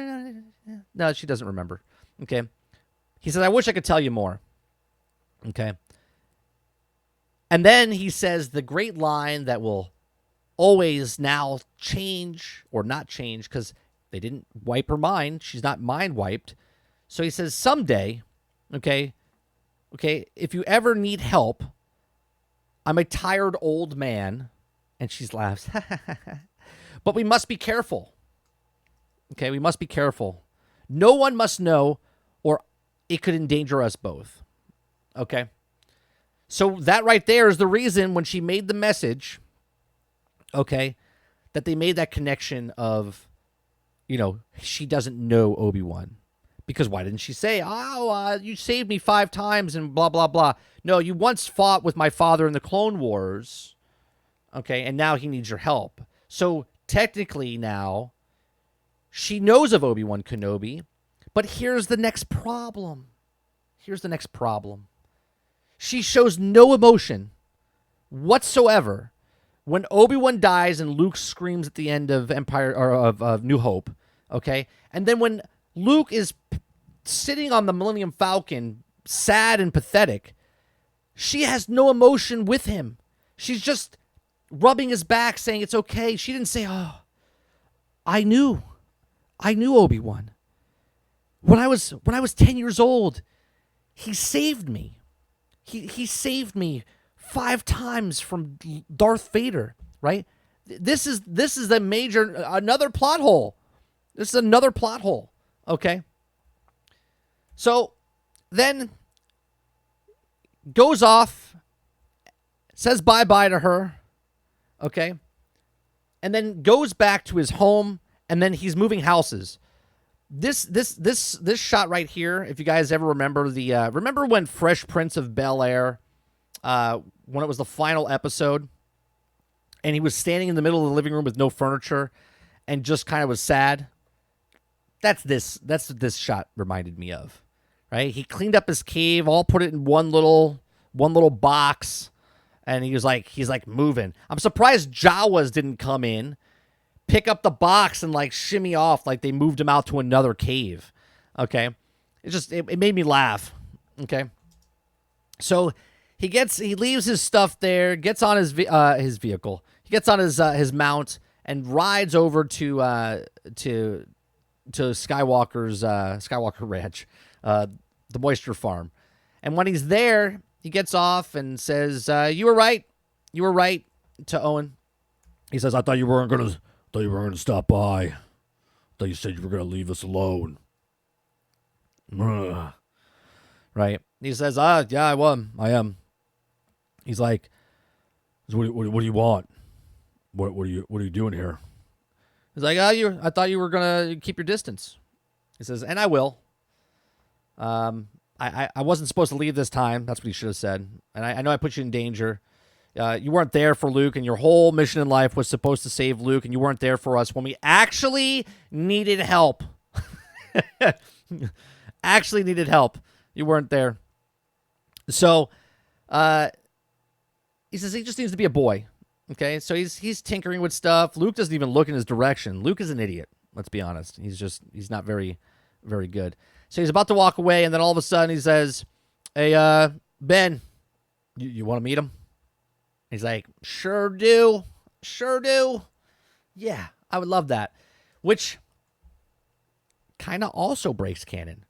No, she doesn't remember. Okay. He says, I wish I could tell you more. Okay. And then he says the great line that will always now change or not change because they didn't wipe her mind. She's not mind wiped. So he says, someday, okay, if you ever need help, I'm a tired old man. And she laughs. But we must be careful. Okay, we must be careful. No one must know or it could endanger us both. Okay. So that right there is the reason when she made the message, okay, that they made that connection of, she doesn't know Obi-Wan. Because why didn't she say, you saved me 5 times and blah, blah, blah. No, you once fought with my father in the Clone Wars, okay, and now he needs your help. So technically now, she knows of Obi-Wan Kenobi, but here's the next problem. She shows no emotion whatsoever when Obi-Wan dies and Luke screams at the end of Empire or of New Hope, okay? And then when Luke is sitting on the Millennium Falcon, sad and pathetic, she has no emotion with him. She's just rubbing his back, saying it's okay. She didn't say, I knew Obi-Wan. When I was 10 years old, he saved me. He saved me 5 times from Darth Vader, right? This is another plot hole. This is another plot hole, okay? So then goes off, says bye-bye to her, okay? And then goes back to his home, and then he's moving houses. This shot right here, if you guys ever remember remember when Fresh Prince of Bel-Air, when it was the final episode, and he was standing in the middle of the living room with no furniture, and just kind of was sad. That's what this shot reminded me of, right? He cleaned up his cave, all put it in one little box, and he's like moving. I'm surprised Jawas didn't come in, pick up the box and like shimmy off like they moved him out to another cave. Okay. It made me laugh. Okay. So he leaves his stuff there, gets on his vehicle. He gets on his mount and rides over to Skywalker's Skywalker Ranch, the moisture farm. And when he's there, he gets off and says, you were right to Owen. He says, I thought you weren't going to stop by. I thought you said you were going to leave us alone. Ugh. Right? He says, yeah, I am. He's like, what do you want? What are you doing here? He's like, I thought you were going to keep your distance. He says, and I will. I wasn't supposed to leave this time. That's what he should have said. And I know I put you in danger. You weren't there for Luke, and your whole mission in life was supposed to save Luke, and you weren't there for us when we actually needed help. Actually needed help. You weren't there. So, he says he just needs to be a boy. Okay, so he's tinkering with stuff. Luke doesn't even look in his direction. Luke is an idiot. Let's be honest. He's not very, very good. So he's about to walk away, and then all of a sudden he says, "Hey, Ben, you want to meet him?" He's like, "Sure do. Yeah, I would love that." Which kind of also breaks canon,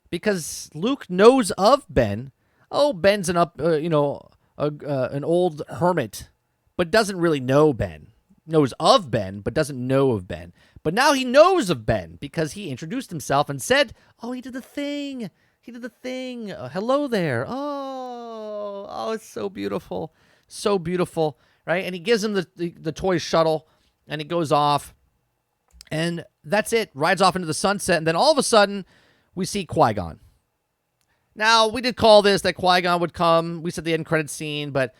because Luke knows of Ben. Oh, Ben's an old hermit but doesn't really know Ben. Knows of Ben, but doesn't know of Ben. But now he knows of Ben because he introduced himself and said, "Oh, he did the thing. He did the thing. Hello there. Oh, it's so beautiful. So beautiful." Right? And he gives him the toy shuttle, and he goes off. And that's it. Rides off into the sunset. And then all of a sudden, we see Qui-Gon. Now, we did call this that Qui-Gon would come. We said the end credit scene, but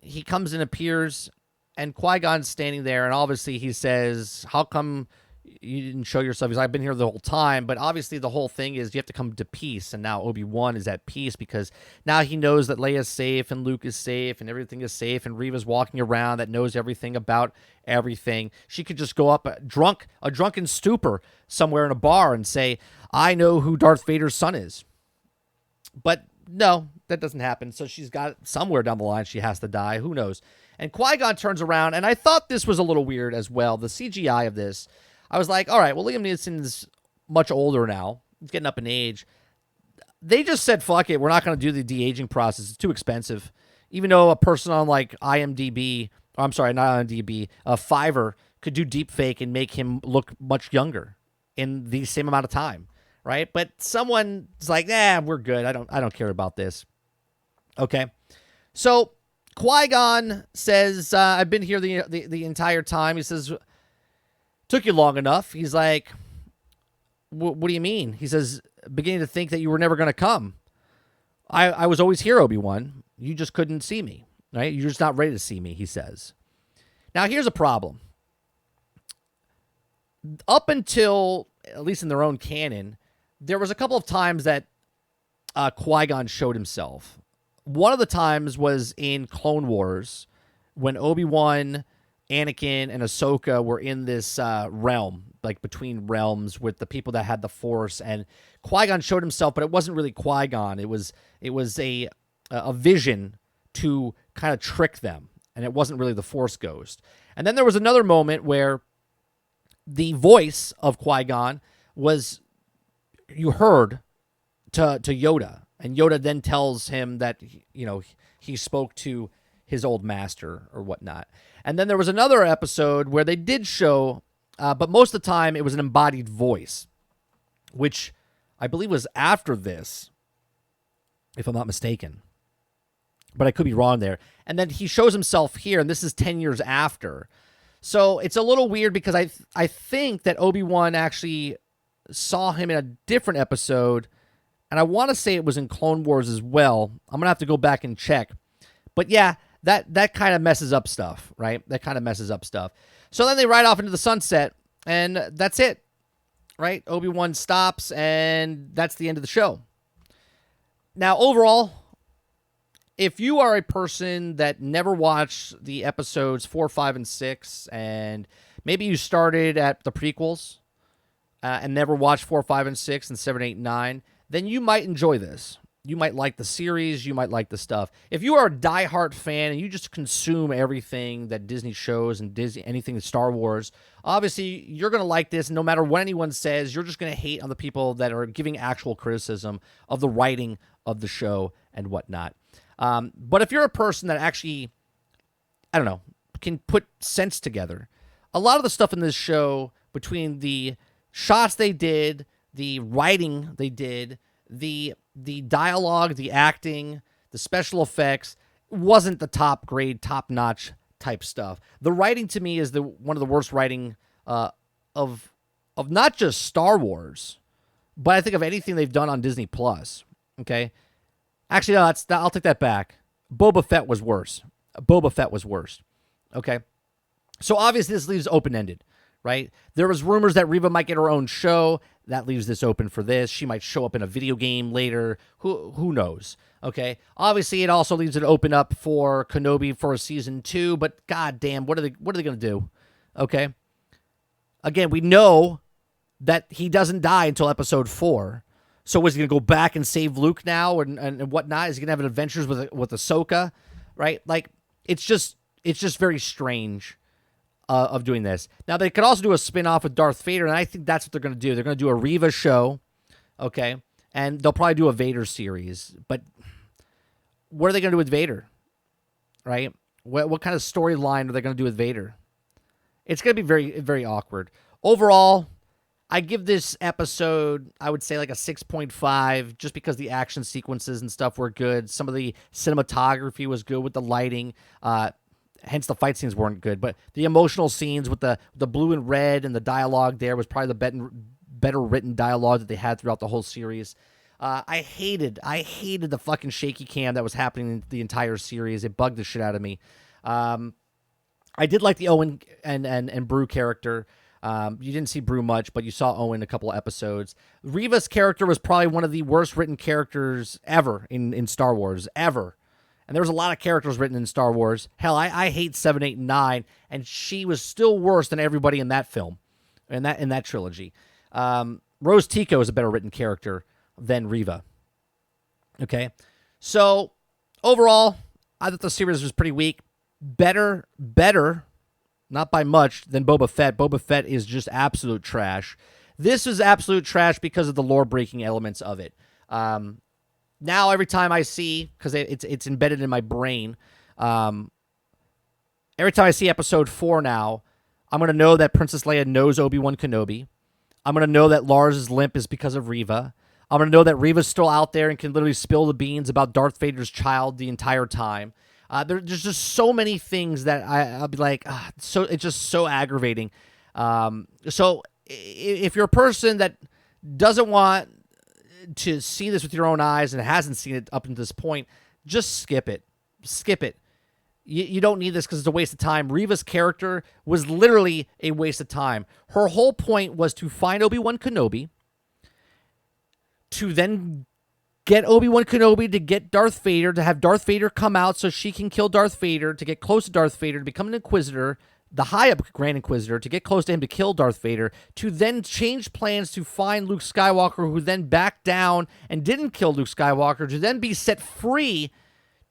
he comes and appears, and Qui-Gon's standing there, and obviously he says, "How come you didn't show yourself?" He's like, "I've been here the whole time." But obviously the whole thing is you have to come to peace, and now Obi-Wan is at peace because now he knows that Leia's safe and Luke is safe and everything is safe, and Reva's walking around that knows everything about everything. She could just go up a drunken stupor somewhere in a bar and say, "I know who Darth Vader's son is." But no, that doesn't happen. So she's got somewhere down the line she has to die. Who knows? And Qui-Gon turns around, and I thought this was a little weird as well. The CGI of this, I was like, all right, well, Liam Neeson's much older now. He's getting up in age. They just said, fuck it, we're not going to do the de-aging process. It's too expensive. Even though a person on like IMDb, or I'm sorry, not IMDb, Fiverr could do deepfake and make him look much younger in the same amount of time. Right? But someone's like, we're good. I don't care about this. Okay. So Qui-Gon says, I've been here the entire time. He says, took you long enough. He's like, what do you mean? He says, beginning to think that you were never going to come. I was always here, Obi-Wan. You just couldn't see me. Right? You're just not ready to see me, he says. Now, here's a problem. Up until, at least in their own canon, there was a couple of times that Qui-Gon showed himself. One of the times was in Clone Wars when Obi-Wan, Anakin, and Ahsoka were in this realm, like between realms with the people that had the Force. And Qui-Gon showed himself, but it wasn't really Qui-Gon. It was a vision to kind of trick them, and it wasn't really the Force ghost. And then there was another moment where the voice of Qui-Gon was, you heard, to Yoda, and Yoda then tells him that he spoke to his old master or whatnot. And then there was another episode where they did show, but most of the time it was an embodied voice, which I believe was after this, if I'm not mistaken. But I could be wrong there. And then he shows himself here, and this is 10 years after. So it's a little weird because I think that Obi-Wan actually saw him in a different episode, and I want to say it was in Clone Wars as well. I'm going to have to go back and check. But yeah, that kind of messes up stuff, right? That kind of messes up stuff. So then they ride off into the sunset, and that's it, right? Obi-Wan stops, and that's the end of the show. Now, overall, if you are a person that never watched the episodes 4, 5, and 6, and maybe you started at the prequels, and never watched 4, 5, and 6, and 7, 8, 9, then you might enjoy this. You might like the series. You might like the stuff. If you are a diehard fan and you just consume everything that Disney shows and anything in Star Wars, obviously you're going to like this. No matter what anyone says, you're just going to hate on the people that are giving actual criticism of the writing of the show and whatnot. But if you're a person that actually, I don't know, can put sense together, a lot of the stuff in this show, between the shots they did, the writing they did, the dialogue, the acting, the special effects, wasn't the top grade, top notch type stuff. The writing to me is one of the worst writing of not just Star Wars, but I think of anything they've done on Disney Plus. Okay, actually, no, I'll take that back. Boba Fett was worse. Okay, so obviously this leaves open ended. Right? There was rumors that Reva might get her own show. That leaves this open for this. She might show up in a video game later. Who knows? Okay. Obviously, it also leaves it open up for Kenobi for a season 2. But goddamn, what are they going to do? Okay. Again, we know that he doesn't die until episode 4. So is he going to go back and save Luke now and whatnot? Is he going to have adventures with Ahsoka? Right? Like, it's just very strange. Of doing this. Now, they could also do a spin-off with Darth Vader, and I think that's what they're going to do. They're going to do a Reva show, okay? And they'll probably do a Vader series. But what are they going to do with Vader, right? What kind of storyline are they going to do with Vader? It's going to be very, very awkward. Overall, I give this episode, I would say like a 6.5, just because the action sequences and stuff were good. Some of the cinematography was good with the lighting. Hence the fight scenes weren't good. But the emotional scenes with the blue and red and the dialogue there was probably the better written dialogue that they had throughout the whole series. I hated the fucking shaky cam that was happening in the entire series. It bugged the shit out of me. I did like the Owen and Brew character. You didn't see Brew much, but you saw Owen a couple of episodes. Reva's character was probably one of the worst written characters ever in Star Wars, ever. And there was a lot of characters written in Star Wars. Hell, I hate 7, 8, and 9, and she was still worse than everybody in that film, in that trilogy. Rose Tico is a better written character than Reva. Okay? So, overall, I thought the series was pretty weak. Better, not by much, than Boba Fett. Boba Fett is just absolute trash. This is absolute trash because of the lore-breaking elements of it. Now, every time I see, because it's embedded in my brain, every time I see episode 4 now, I'm going to know that Princess Leia knows Obi-Wan Kenobi. I'm going to know that Lars' limp is because of Reva. I'm going to know that Reva's still out there and can literally spill the beans about Darth Vader's child the entire time. There's just so many things that I'll be like, so it's just so aggravating. So if you're a person that doesn't want to see this with your own eyes and hasn't seen it up to this point, just skip it. Skip it. You don't need this because it's a waste of time. Reva's character was literally a waste of time. Her whole point was to find Obi-Wan Kenobi, to then get Obi-Wan Kenobi, to get Darth Vader, to have Darth Vader come out so she can kill Darth Vader, to get close to Darth Vader, to become an Inquisitor, the high-up Grand Inquisitor, to get close to him to kill Darth Vader, to then change plans to find Luke Skywalker, who then backed down and didn't kill Luke Skywalker, to then be set free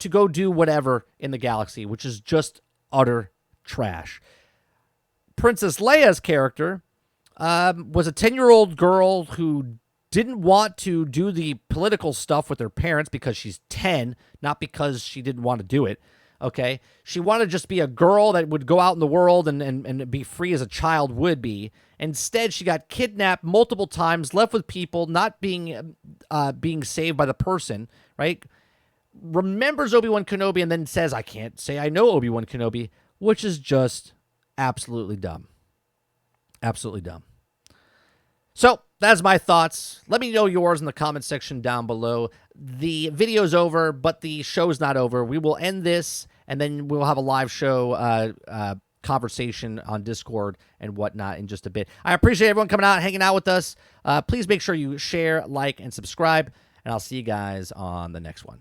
to go do whatever in the galaxy, which is just utter trash. Princess Leia's character was a 10-year-old girl who didn't want to do the political stuff with her parents because she's 10, not because she didn't want to do it, okay? She wanted to just be a girl that would go out in the world and be free as a child would be. Instead, she got kidnapped multiple times, left with people, not being saved by the person, right? Remembers Obi-Wan Kenobi and then says, I can't say I know Obi-Wan Kenobi, which is just absolutely dumb. Absolutely dumb. So, that's my thoughts. Let me know yours in the comment section down below. The video's over, but the show's not over. We will end this, and then we'll have a live show conversation on Discord and whatnot in just a bit. I appreciate everyone coming out, hanging out with us. Please make sure you share, like, and subscribe, and I'll see you guys on the next one.